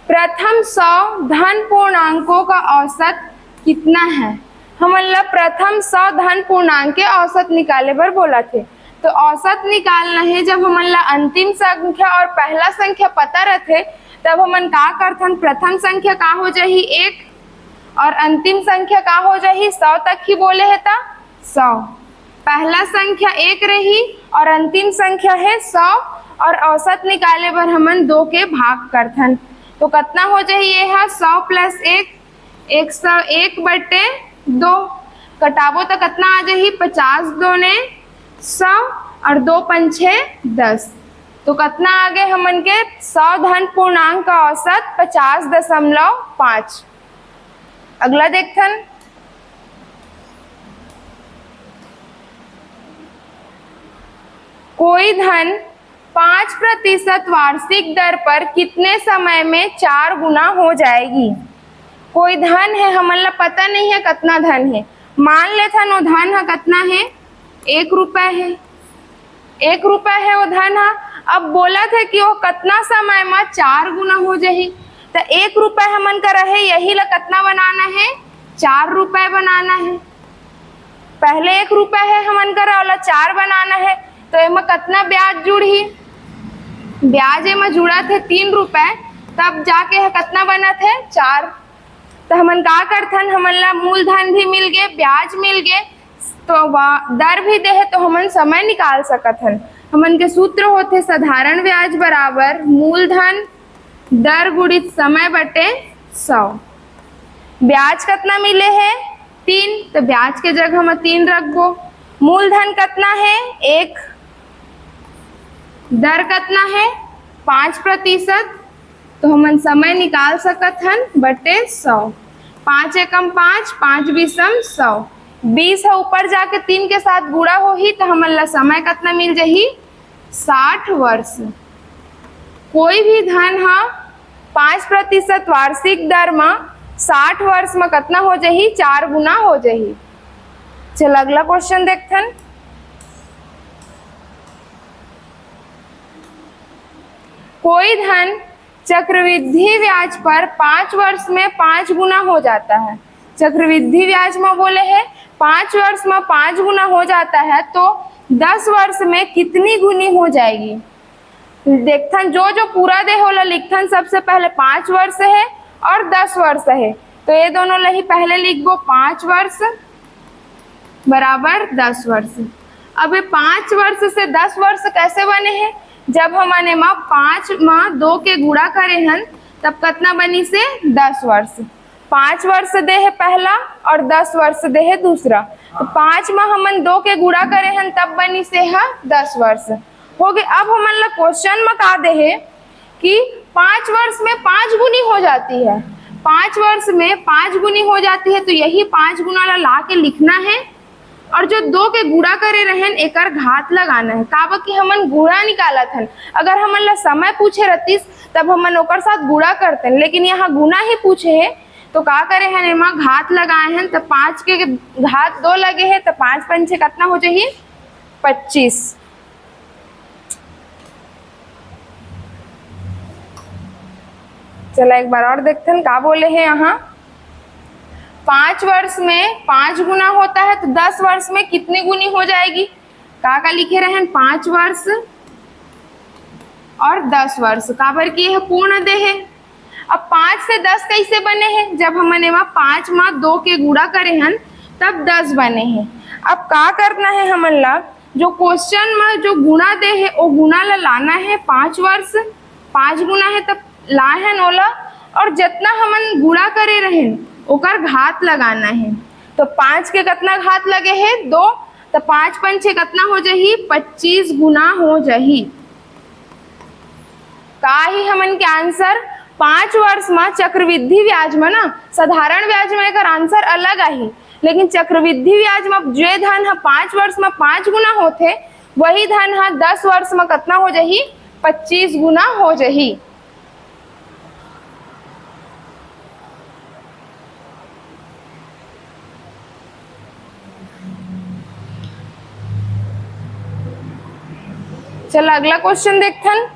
Speaker 2: प्रथम 100 धन पूर्णांकों का औसत कितना है? हमन ला प्रथम 100 धन पूर्णांक के औसत निकाले बर बोला थे। तो औसत निकालना है, जब हमन ला अंतिम संख्या और पहला संख्या पता रहते तब हमन का करथन, प्रथम संख्या का हो जाही 1 और अंतिम संख्या का हो जाही 100 तक ही बोले है ता 100। पहला संख्या 1 रही और अंतिम संख्या है 100 और औसत निकाले बर हमन 2 के भाग करथन। तो कितना हो जाही ये है 100 प्लस 1 101 बटे 2, कटाबो तो कितना आ जाही 50 दूने 100 और 2 पंछे 10। तो कितना आ गए हमन के 100 धन पूर्णांक का औसत 50.5। अगला देखथन। कोई धन 5% वार्षिक दर पर कितने समय में 4 गुना हो जाएगी? कोई धन है, हमन ला पता नहीं है कितना धन है। मान लेथन वो धन है कितना है 1 रुपए है, 1 रुपए है वो धन है। अब बोला था कि वो कितना समय में 4 गुना हो जाही। तो 1 रुपए हमन का रहे, यही ला कितना बनाना है 4 रुपए बनाना है। पहले 1 रुपए है हमन का रहा 4 बनाना है, तो एमा कितना ब्याज जुड़ी? ब्याज एमा जुड़ा थे 3 रुपए, तब जाके कितना बना थे 4। तो हमन का करथन, हमन ला मूलधन भी मिल गए, ब्याज मिल गए, तो दर भी दे है, तो हमन समय निकाल सकत हन। हमन के सूत्र होते साधारण ब्याज बराबर मूलधन दर गुणित समय बटे 100। ब्याज कितना मिले है 3, तो ब्याज के जगह हम 3 रखबो। मूलधन कितना है 1, दर कितना है 5%, तो हमन समय निकाल सकत हन बटे 100। 5 एकम 5, 5 बीसम 100। 20 है ऊपर जाके 3 के साथ गुणा होही, तो हमन ला समय कितना मिल जाही 60 वर्ष। कोई भी धन हा 5% वार्षिक दर में 60 वर्ष में कितना हो जाही 4 गुना हो जाही। चल अगला क्वेश्चन देखथन। कोई धन चक्रवृद्धि ब्याज पर 5 वर्ष में 5 गुना हो जाता है। चक्रवृद्धि ब्याज में बोले है 5 वर्ष में 5 गुना हो जाता है, तो 10 वर्ष में कितनी गुनी हो जाएगी? देखथन जो जो पूरा दे होला लिखथन। सबसे पहले 5 वर्ष है और 10 वर्ष है, तो ये दोनों ला ही पहले लिखबो 5 वर्ष बराबर 10 वर्ष। अब 5 वर्ष से 10 वर्ष कैसे बने हैं? जब हमने 5 में 2 के गुणा करे हन तब कितना बनी से 10 वर्ष। 5 वर्ष दे है पहला और 10 वर्ष दे है दूसरा, तो 5 में हमन 2 के गुणा करे हन तब बनी से है 10 वर्ष हो गए। अब हमन ला क्वेश्चन में का दे है कि 5 वर्ष में 5 गुनी हो जाती है। 5 वर्ष में 5 गुनी हो जाती है, तो यही 5 गुना ला के लिखना है और जो 2 के गुणा करे रहन एकर घात लगाना है। काबर कि हमन गुणा निकालत हन। अगर हमन ला समय पूछे रहतीस तब हमन ओकर साथ गुणा करते, लेकिन यहाँ गुणा ही पूछे है, तो का करे हन एमा घात लगाए हन। तो 5 के घात 2 लगे है, तो 5 पंचे कितना हो जाही 25। चला एक बार और देखते हैं का बोले हैं यहाँ। 5 वर्ष में 5 गुना होता है, तो 10 वर्ष में कितनी गुनी हो जाएगी? का लिखे रहे हैं 5 वर्ष और 10 वर्ष। काबर की यह पूर्ण दे है। अब 5 से 10 कैसे बने हैं? जब हमने 5 में 2 के गुणा करे हैं तब 10 बने हैं। अब का करना है हमन ला, जो क्वेश्चन में जो गुणा दे है वो गुणा ला लाना है 5 वर्ष। 5 गुना है तब लाए हैं ओला, और जितना हमन गुणा करे रहे ओकर घात लगाना है। तो 5 के कितना घात लगे है 2, तो 5 पंचे कितना हो जाही 25 गुना हो जाही। का ही हमन के आंसर 5 वर्ष में चक्रवृद्धि ब्याज में ना, साधारण ब्याज में एकर आंसर अलग आई, लेकिन चक्रवृद्धि ब्याज में जो धन है 5 वर्ष में 5 गुना होते, वही धन है 10 वर्ष में कितना हो जाही 25 गुना हो जाही। चलो अगला क्वेश्चन देखथन।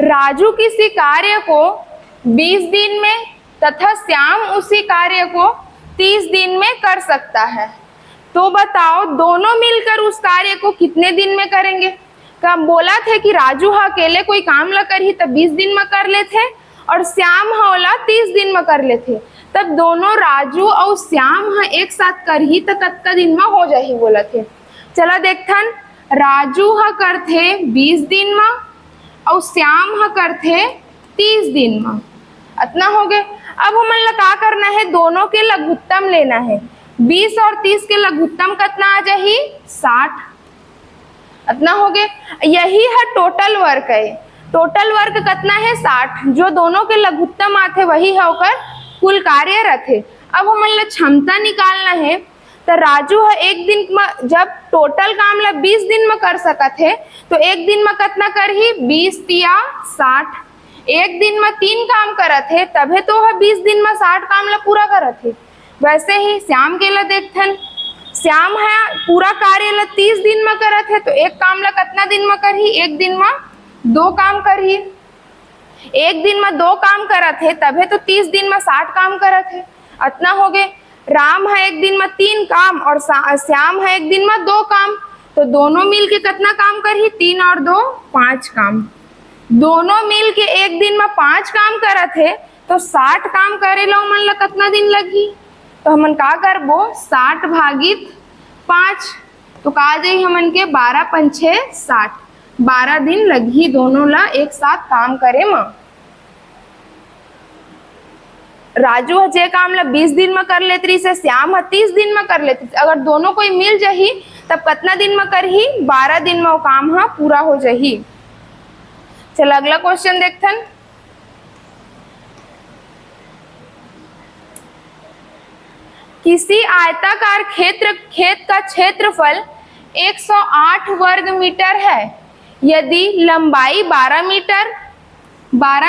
Speaker 2: राजू किसी कार्य को 20 दिन में तथा श्याम उसी कार्य को 30 दिन में कर सकता है, तो बताओ दोनों मिलकर उस कार्य को कितने दिन में करेंगे। कब बोला थे कि राजू अकेले कोई काम ला कर ही तब 20 दिन में कर लेते और श्याम होला 30 दिन में कर लेते, तब दोनों राजू और श्याम एक साथ कर ही तो कतका दिन में हो जाही बोला थे। चला देखथन, राजू करथे 20 दिन में और श्याम करथे 30 दिन में, इतना हो गए। अब हमन ला का करना है, दोनों के लघुत्तम लेना है। 20 और 30 के लघुत्तम कितना आ जाही 60, इतना हो गए। यही है टोटल वर्क है, टोटल वर्क कितना है 60, जो दोनों के लघुत्तम आते वही है ओकर कुल कार्य रथे। अब हमन ला क्षमता निकालना है, तो राजू है एक दिन में जब टोटल काम ला 20 दिन में कर सकत है तो एक दिन में कितना करही 20 या 60, एक दिन में 3 काम करत है तबे तो वह 20 दिन में 60 काम ला पूरा करत है। वैसे ही श्याम के ला देखथन, श्याम है पूरा कार्य ला 30 दिन में करत है तो एक काम ला कितना दिन में करही, एक दिन में 2 काम करही। एक दिन में 2 काम करत है तबे तो 30 दिन में 60 काम करत है, इतना हो गए। राम है एक दिन में 3 काम और श्याम है एक दिन में 2 काम, तो दोनों मिल के कितना काम करही, 3 और 2 5 काम। दोनों मिल के एक दिन में 5 काम करत है तो 60 काम करे लो मन ला कितना दिन लगी, तो हमन का करबो 60 भागित 5, तो का जाई हमन के 12 पंछे 60, 12 दिन लगी दोनों ला एक साथ काम करे में। राजू जे काम ला 20 दिन में कर लेती रही से श्याम 30 दिन में कर लेती, अगर दोनों कोई मिल जाही तब कितना दिन में करही, 12 दिन में वो काम पूरा हो जाही। चलो अगला क्वेश्चन देखथन। किसी आयताकार खेत का क्षेत्रफल 108 वर्ग मीटर है, यदि लंबाई 12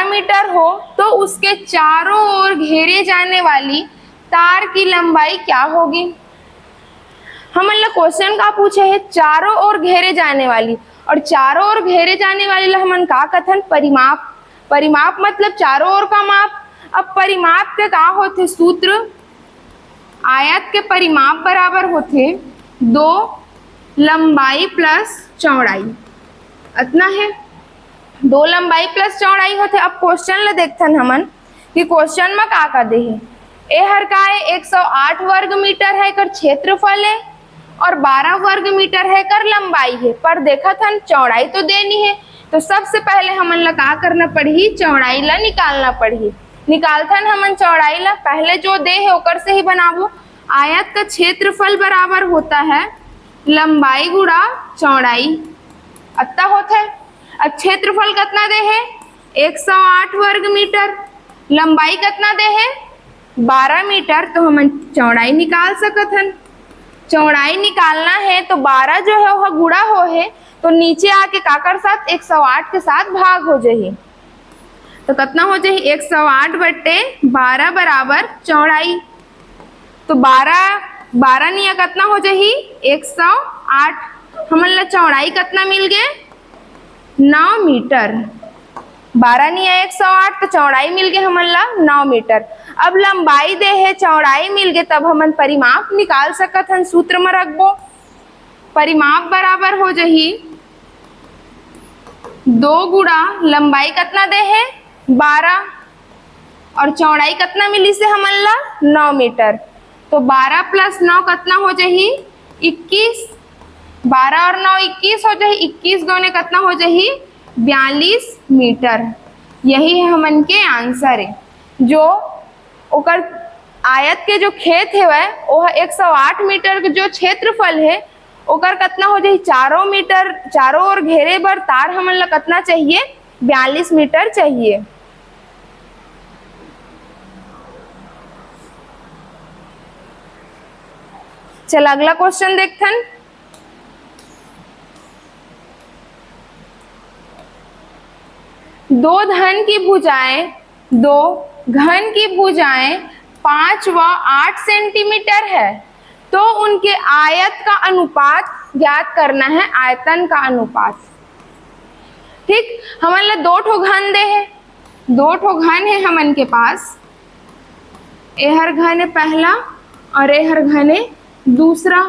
Speaker 2: मीटर हो तो उसके चारों ओर घेरे जाने वाली तार की लंबाई क्या होगी। हमन ला क्वेश्चन का पूछे है चारों ओर घेरे जाने वाली, और चारों ओर घेरे जाने वाली ला हमन का कथन परिमाप। परिमाप मतलब चारों ओर का माप। अब परिमाप के का होते सूत्र, आयत के परिमाप बराबर होते 2 लंबाई प्लस चौड़ाई, इतना है 2 लंबाई प्लस चौड़ाई होते। अब क्वेश्चन ला देखथन हमन कि क्वेश्चन में का दे है, ए हर का है 108 वर्ग मीटर है कर क्षेत्रफल है और 12 वर्ग मीटर है कर लंबाई है, पर देखा था चौड़ाई तो देनी है, तो सबसे पहले हमन ला का करना पड़ी, चौड़ाई ला निकालना पड़ी। निकालथन हमन चौड़ाई ला, पहले जो दे है ओकर से ही बनाबो। आयत का क्षेत्रफल बराबर होता है लंबाई गुणा चौड़ाई, अत्ता होता है। अब क्षेत्रफल कितना दे है 108 वर्ग मीटर, लंबाई कितना दे है 12 मीटर, तो हम चौड़ाई निकाल सकत हन। चौड़ाई निकालना है तो 12 जो है वह गुणा हो है, तो नीचे आके काकर साथ 108 के साथ भाग हो जाही, तो कितना हो जाही 108 बट्टे 12 बराबर चौड़ाई, तो 12 निया कितना हो जाही 108। हमन ला चौड़ाई कितना मिल गए 9 मीटर। 12 निया 108 तो चौड़ाई मिल गए हमन ला 9 मीटर। अब लंबाई दे है चौड़ाई मिल गए, तब हमन परिमाप निकाल सकत हन। सूत्र में रखबो, परिमाप बराबर हो जाही 2 गुणा लंबाई कितना दे है 12 और चौड़ाई कितना मिली से हमन ला 9 मीटर, तो 12 प्लस 9 कितना हो जाही 21। 12 और 9 21 हो जाही, 21 दोने कितना हो जाही 42 मीटर। यही है हमन के आंसर है। जो ओकर आयत के जो खेत है वह 108 मीटर के जो क्षेत्रफल है ओकर कितना हो जाही चारों मीटर, चारों ओर घेरे बर तार हमन ला कितना चाहिए 42 मीटर चाहिए। चल अगला क्वेश्चन देखथन। दो घन की भुजाएं 5 व 8 सेंटीमीटर है तो उनके आयत का अनुपात ज्ञात करना है, आयतन का अनुपात। ठीक, हमन ला 2 ठो घन दे है, 2 ठो घन है हमन के पास। एहर घन है पहला और एहर घन है दूसरा।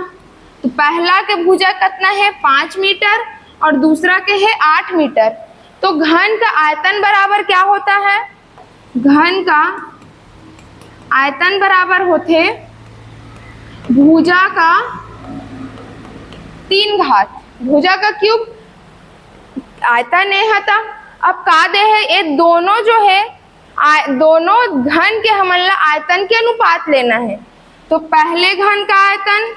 Speaker 2: तो पहला के भुजा कितना है 5 मीटर और दूसरा के है 8 मीटर। तो घन का आयतन बराबर क्या होता है? घन का आयतन बराबर होते भुजा का 3 घात, भुजा का क्यूब, आयतन है था। अब का दे है, ये दोनों जो है दोनों घन के हमन ला आयतन के अनुपात लेना है। तो पहले घन का आयतन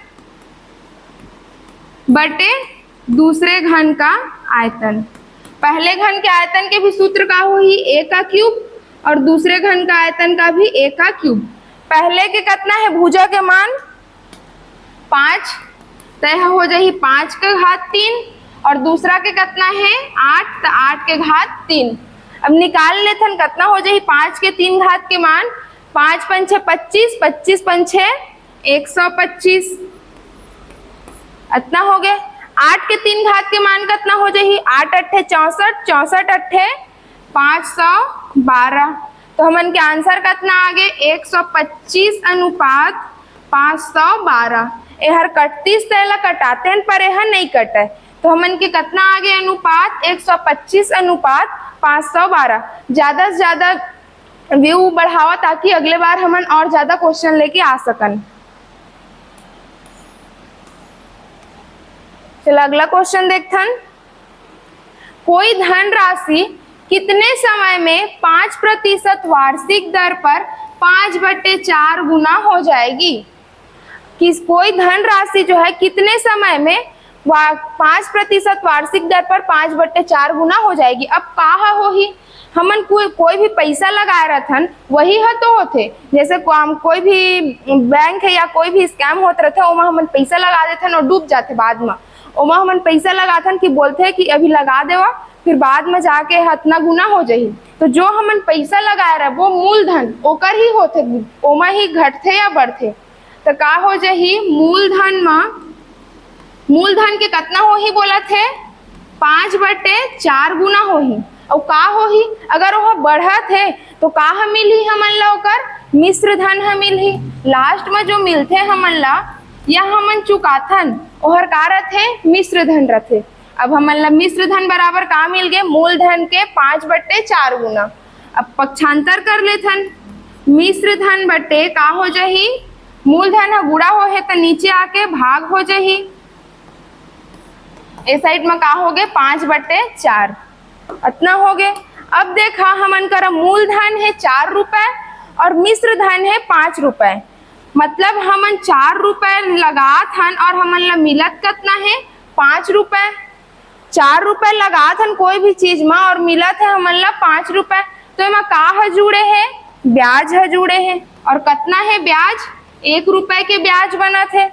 Speaker 2: बटे दूसरे घन का आयतन। पहले घन के आयतन के भी सूत्र का हुई a का क्यूब और दूसरे घन का आयतन का भी a का क्यूब। पहले के कितना है भुजा के मान 5, तो यह हो जाए 5 के घात 3 और दूसरा के कितना है 8, तो 8 के घात 3। अब निकाल लेथन कितना हो जाए 5 के 3 घात के मान, 5 पंच 25, 25 पंच 125, इतना हो गया। 8 के 3 घात के मान कितना हो जाए 8 अट्ठे 64, 64 अट्ठे 512। तो हमन के आंसर कितना आ गए 125 अनुपात 512। यहर कटतीस तैला कटाते हैं पर यह नहीं कटे, तो हमन के कितना आ गए अनुपात 125 अनुपात 512। ज़्यादा से ज़्यादा व्यू बढ़ावा ताकि अगले बार हमन और ज़्यादा क्वेश्चन लेके आ सकन। चलो अगला क्वेश्चन देखथन। कोई धन राशि कितने समय में 5% वार्षिक दर पर 5/4 गुना हो जाएगी? किस कोई धन राशि जो है कितने समय में 5% वार्षिक दर पर 5/4 गुना हो जाएगी? अब कहा हो ही हमन कोई भी पैसा लगाए रहथन वही है तो होते। जैसे कोई भी बैंक है या कोई भी स्कैम होते रहते ओमा हमन पैसा लगा देथन और डूब जाते बाद में। ओमा हमन पैसा लगाथन कि बोलते कि अभी लगा देवा फिर बाद में जाके हतना गुना हो जाही। तो जो हमन पैसा लगाए रहे वो मूलधन ओकर ही होते, ओमा ही घटते या बढ़ते। तो का हो जाही मूलधन में, मूलधन के कितना हो ही बोला थे 5/4 गुना हो ही। और का हो ही अगर वह बढ़त है तो का मिली हमन ला ओकर मिश्र धन मिली। लास्ट में जो मिलते हमन ला या हमन चुकाथन ओहर का रथे मिश्र धन रथे। अब हमन ला मिश्र धन बराबर का मिल गए मूलधन के 5/4 गुना। अब पक्षांतर कर लेथन, मिश्र धन बटे का हो जाही मूलधन है गुड़ा हो है तो नीचे आके भाग हो जाही। इस साइड में का हो गए 5/4 इतना हो गए। अब देखा हमन कर मूलधन है 4 रुपए और मिश्र धन है 5 रुपए, मतलब हमन 4 रुपए लगात हन और हमन ला मिलत कितना है 5 रुपए। 4 रुपए लगात हन कोई भी चीज में और मिलत है हमन ला 5 रुपए। तो एमा का है जुड़े है ब्याज है जुड़े है और कितना है ब्याज 1 रुपए के ब्याज बना थे।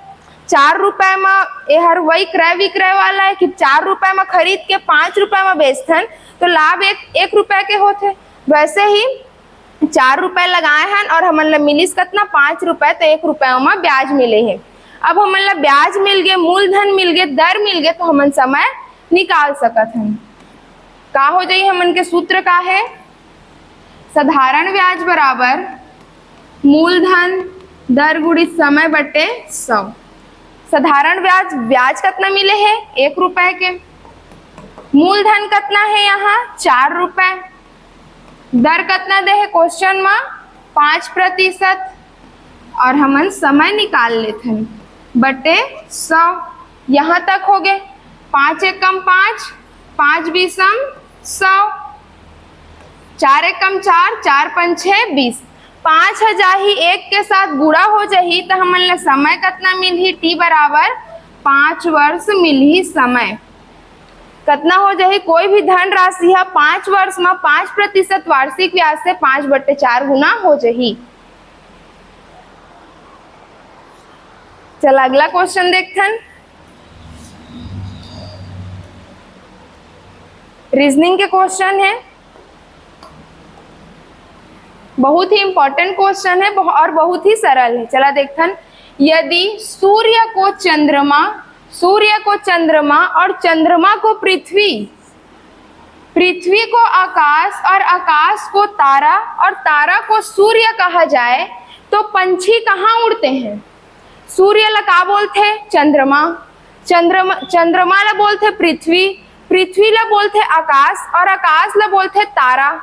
Speaker 2: 4 रुपए में हर वही क्रय विक्रय वाला है कि 4 रुपए में खरीद के 5 रुपए में बेचथन तो लाभ 1 रुपए के होते। वैसे ही 4 रुपए लगाए हैं और हमन ला मिलिस कितना 5 रुपए, तो 1 रुपए में ब्याज मिले है। अब हमन ला ब्याज मिल गए, मूलधन मिल गए, दर मिल गए, तो हमन समय निकाल सकत हैं। का हो जाई हमन के सूत्र का है साधारण ब्याज बराबर मूलधन दर गुणित समय बटे 100। साधारण ब्याज कितना मिले है 1 रुपए के, मूलधन कितना है यहाँ 4 रुपए, दर कितना दे है क्वेश्चन में 5% और हमन समय निकाल लेते हैं बटे 100। यहाँ तक हो गए 5 एकम 5, 5 बीसम 100, 4 एकम 4, 4 पंचे 20। 5 जाही 1 के साथ गुड़ा हो जाही तो हमन ला समय कितना मिलही t बराबर 5 वर्ष मिलही समय। कितना हो जाही कोई भी धन राशि है 5 वर्ष में 5% वार्षिक ब्याज से 5/4 गुना हो जाही। चल अगला क्वेश्चन देखथन। रीजनिंग के क्वेश्चन है। बहुत ही इंपॉर्टेंट क्वेश्चन है और बहुत ही सरल है। चला देखथन, यदि सूर्य को चंद्रमा और चंद्रमा को पृथ्वी, पृथ्वी को आकाश और आकाश को तारा और तारा को सूर्य कहा जाए तो पंछी कहाँ उड़ते हैं? सूर्य ला का बोलते चंद्रमा, चंद्रमा ला बोलते पृथ्वी, पृथ्वी ला बोलते आकाश और आकाश ला बोलते तारा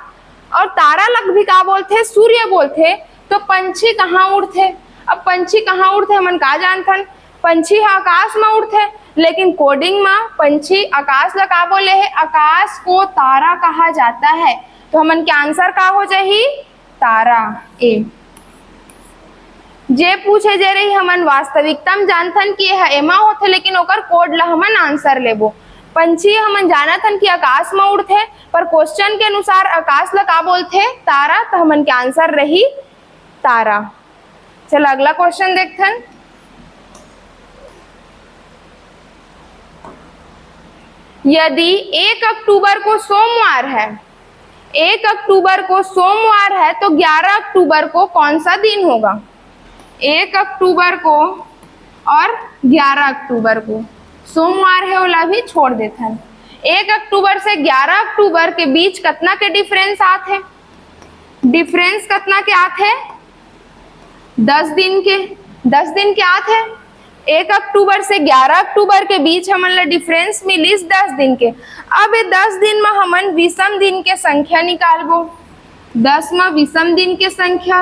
Speaker 2: और तारा ला भी का बोलते सूर्य बोलते। तो पंछी कहाँ उड़ते? अब पंछी कहाँ उड़ते हमन का जानथन? पंछी आकाश में उड़ते, लेकिन कोडिंग में पंछी आकाश ला का बोले है? आकाश को तारा कहा जाता है। तो हमन के आंसर का हो जाही? तारा ए। जे पूछे जे रही हमन वास्तविकता में जानथन कि यह एमा होथे, लेकिन ओकर कोड ला हमन आंसर लेबो। पंछी हमन जानथन कि आकाश में उड़थे, पर क्वेश्चन के अनुसार आकाश ला का बोलथे? तारा। तो हमन के आंसर रही तारा। चल अगला क्वेश्चन देखथन। यदि 1 अक्टूबर को सोमवार है, 1 अक्टूबर को सोमवार है तो 11 अक्टूबर को कौन सा दिन होगा? 1 अक्टूबर को और 11 अक्टूबर को सोमवार है, ओला भी छोड़ देथन। 1 अक्टूबर से 11 अक्टूबर के बीच कितना के डिफरेंस आथे? डिफरेंस कितना के आथे? 10 दिन के। 10 दिन के आथे। 1 अक्टूबर से 11 अक्टूबर के बीच हमन ला डिफरेंस मिलिस 10 दिन के। अब ये 10 दिन में हमन विषम दिन के संख्या निकालबो। 10 में विषम दिन के संख्या,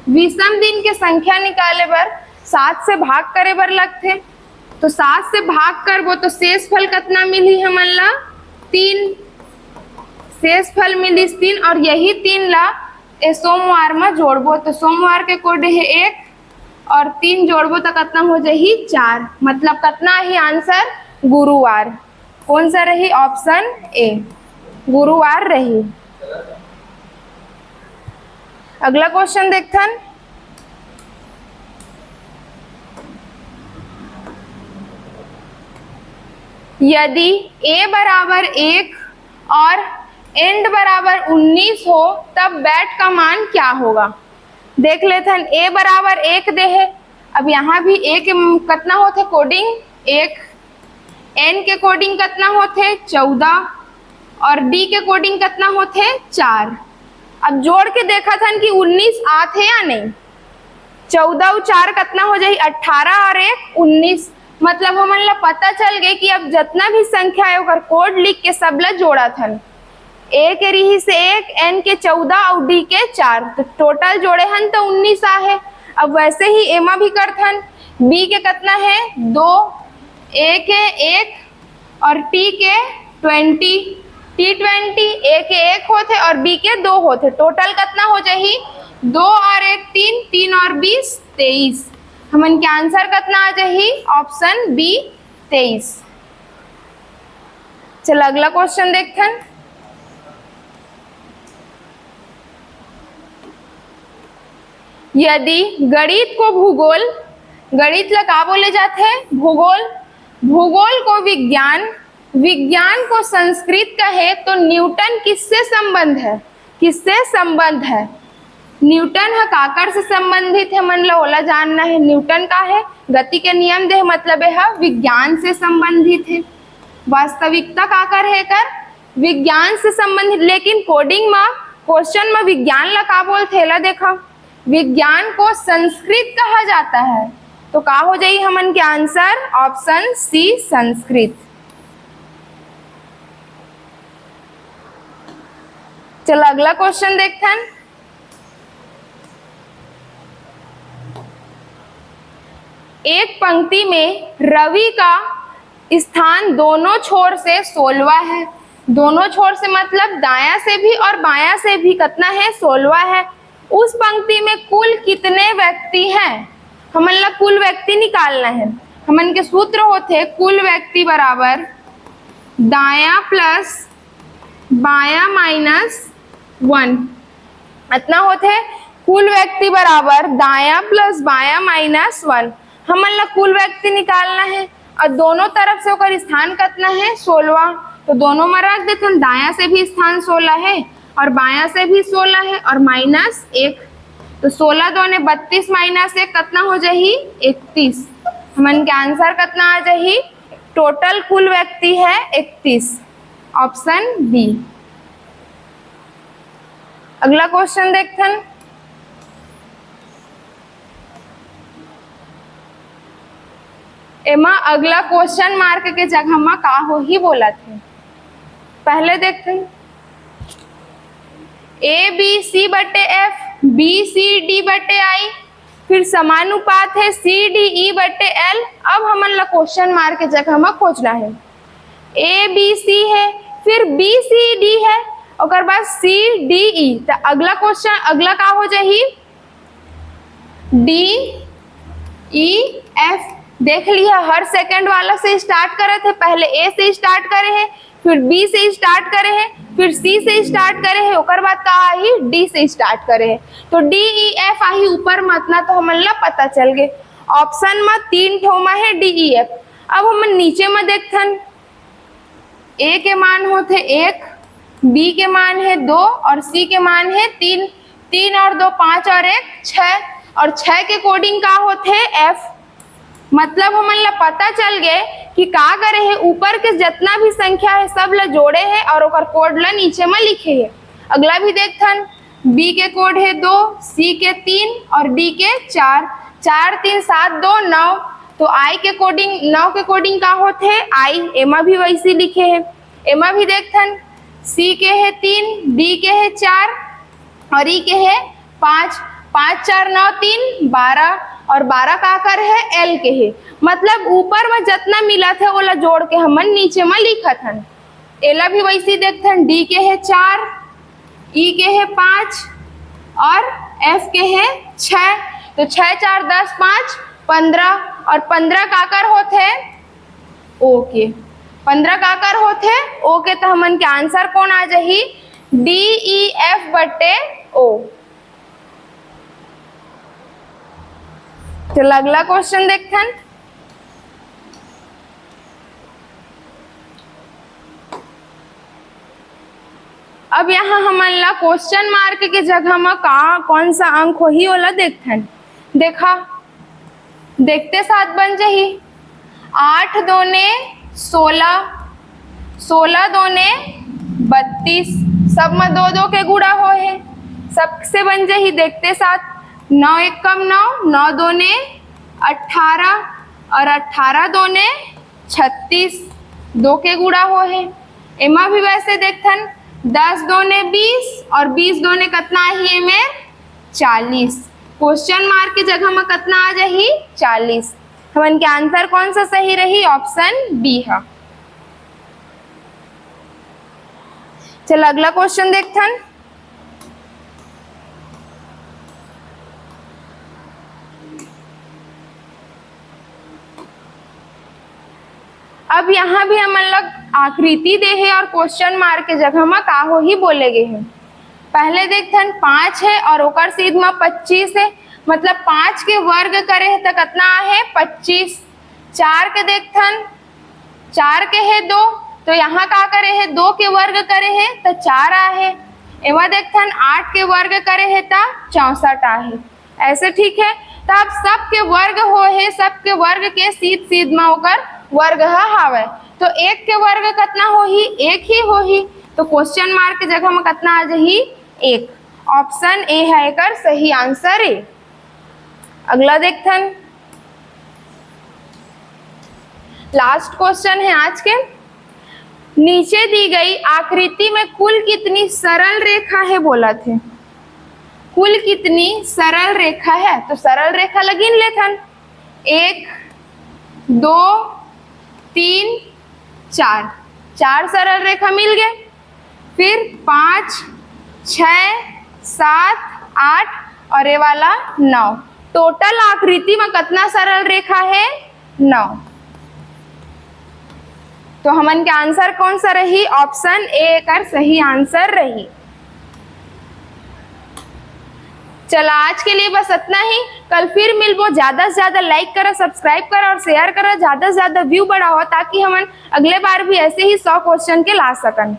Speaker 2: विषम दिन के संख्या निकाले बर 7 से भाग करे बर लगथे। तो 7 से भाग करबो तो शेष फल कितना मिली हमन ला? 3। शेष फल मिलिस 3 और यही 3 ला सोमवार में जोड़बो तो सोमवार के कोड है 1 और 3 जोड़बो तो कितना हो जाही? 4। मतलब कितना ही आंसर? गुरुवार। कौन सा रही? ऑप्शन ए, गुरुवार रही। अगला क्वेश्चन देखथन। यदि a बराबर 1 और एंड बराबर 19 हो तब बैट का मान क्या होगा? देख लेते हैं। a बराबर 1 दे है, अब यहाँ भी a के कितना होते कोडिंग? 1। n के कोडिंग कितना होते? 14 और d के कोडिंग कितना होते? 4। अब जोड़ के देखा था कि 19 आते या नहीं। 14 और 4 कितना हो जाए? 18 और 1 19। मतलब हमन ला पता चल गए कि अब जितना भी संख्या है ओकर कोड लिख के सब ला जोड़ा थन। a के रही से 1, n के 14 और d के 4, तो टोटल जोड़े हन तो 19 आ है। अब वैसे ही एमा भी करथन। b के कितना है? 2, a के 1 और t के 20, T20, a के 1 होते और b के 2 होते। टोटल कितना हो जाही? 2 और 1 3, 3 और 20 23। हमन के आंसर कितना आ जाही? Option B 23। चल अगला क्वेश्चन देखथन। यदि गणित को भूगोल, गणित ला का बोले जाते हैं? भूगोल। भूगोल को विज्ञान, विज्ञान को संस्कृत कहे तो न्यूटन किससे संबंध है? किससे संबंध है? न्यूटन है काकर से संबंधित है? मन ला ओला जानना है। न्यूटन का है गति के नियम दे, मतलब है विज्ञान से संबंधित है। वास्तविकता काकर है कर? विज्ञान से संबंधित। लेकिन कोडिंग में क्वेश्चन में विज्ञान ला का बोलथे? ला देखा, विज्ञान को संस्कृत कहा जाता है। तो का हो जाई हमन के आंसर? Option C Sanskrit. चलो अगला क्वेश्चन देखथन। एक पंक्ति में रवि का स्थान दोनों छोर से 16वां है। दोनों छोर से मतलब दायां से भी और बायां से भी कितना है? 16वां है। उस पंक्ति में कुल कितने व्यक्ति हैं? हमन ला कुल व्यक्ति निकालना है। हमन के सूत्र होते कुल व्यक्ति बराबर दायां प्लस बायां माइनस 1। इतना होते कुल व्यक्ति बराबर दायां प्लस बायां माइनस 1। हमन ला कुल व्यक्ति निकालना है और दोनों तरफ से ओकर स्थान कितना है? 16वां। तो दोनों में रख देते, दायां से भी स्थान 16 है और बायां से भी 16 है और -1, तो 16 दूने 32 -1 कितना हो जाही 31। हमन के आंसर कितना आ जाही, टोटल कुल व्यक्ति है 31, ऑप्शन बी। अगला क्वेश्चन देखथन। एमा अगला क्वेश्चन मार्क के जगह में का हो ही बोला थे। पहले देखते हैं ABC/F, BCD/I, फिर समानुपात है CDE/L। अब हमन ला क्वेश्चन मार्क के जगह में खोजना है। ABC है, फिर BCD है, और बाद CDE, तो अगला क्वेश्चन अगला का हो जाही DEF। देख लिया, हर सेकंड वाला से स्टार्ट करे थे, पहले A से स्टार्ट करे है, फिर B से स्टार्ट करे है, फिर C से स्टार्ट करे है, ओकर बाद का आई D से स्टार्ट करे है, तो DEF आई ऊपर मतना, तो हमन ला पता चल गए। ऑप्शन में 3 ठो में है DEF। अब हम नीचे में देखथन, A के मान होते 1, B के मान है 2 और C के मान है 3। 3 और 2 5 और 1 6, और 6 के कोडिंग का होते F। मतलब हमन ला पता चल गए कि का करे है, ऊपर के जितना भी संख्या है सब ला जोड़े है और ओकर कोड ला नीचे में लिखे है। अगला भी देखथन, B के कोड है 2, C के 3 और D के 4। 4 3 7 2 9, तो I के कोडिंग 9 के कोडिंग का होते है I, एमा भी वैसे लिखे है। एमा भी देखथन, C के है 3, D के है 4 और E के है 5। 5 4 9 3 12, और 12 का आकर है L के है। मतलब ऊपर में जितना मिला था ओला जोड़ के हमन नीचे में लिखत हन। एला भी वैसे देखथन, D के है 4, E के है 5 और F के है 6, तो 6 4 10 5 15, और 15 का आकर होते O के। 15 का आकर होते O के, तो हमन के आंसर कौन आ जाही DEF/O। चलो अगला क्वेश्चन देखथन। अब यहाँ हमन ला क्वेश्चन मार्क के जगह में कौन सा अंक हो ही ओला देखथन। देखा, देखते साथ बन जाही 8 दूने 16, 16 दूने 32, सब में 2 2 के गुणा हो है, सबसे बन जाही देखते साथ 9 1 कम 9, 9 दूने 18 और 18 दूने 36, 2 के गुणा हो है। एमा भी वैसे देखथन, 10 दूने 20 और 20 दूने कितना ही में 40। क्वेश्चन मार्क की जगह में कितना आ जाही 40। हमन के आंसर कौन सा सही रही, ऑप्शन बी है। चलो अगला क्वेश्चन देखथन। अब यहाँ भी हमन लोग आकृति दे है और क्वेश्चन मार्क के जगह में का हो ही बोले गए हैं। पहले देखथन 5 है और ओकर सीध में 25 है, मतलब 5 के वर्ग करे है तो कितना है 25। 4 के देखथन, 4 के है 2, तो यहाँ का करे है 2 के वर्ग करे है तो 4 आहे। एवा देखथन 8 के वर्ग करे है तो 64 आहे। ऐसे ठीक है, तो अब सबके वर्ग हो है, सबके वर्ग के सीध में होकर वर्ग हावे, तो 1 के वर्ग कितना हो ही 1 ही हो ही, तो क्वेश्चन मार्क के जगह में कितना आ जाही 1। ऑप्शन ए है एकर सही आंसर है। अगला देखथन, लास्ट क्वेश्चन है आज के। नीचे दी गई आकृति में कुल कितनी सरल रेखा है बोला थे। कुल कितनी सरल रेखा है, तो सरल रेखा लगिन लेथन 1 2 3 4, 4 सरल रेखा मिल गए। फिर 5 6 7 8 और ये वाला 9, टोटल आकृति में कितना सरल रेखा है 9। तो हमन के आंसर कौन सा रही, ऑप्शन ए कर सही आंसर रही। चला आज के लिए बस इतना ही, कल फिर मिलबो। ज्यादा से ज्यादा लाइक करो, सब्सक्राइब करो और शेयर करो, ज्यादा से ज्यादा व्यू बढ़ाओ ताकि हम अगले बार भी ऐसे ही 100 क्वेश्चन के ला सकन।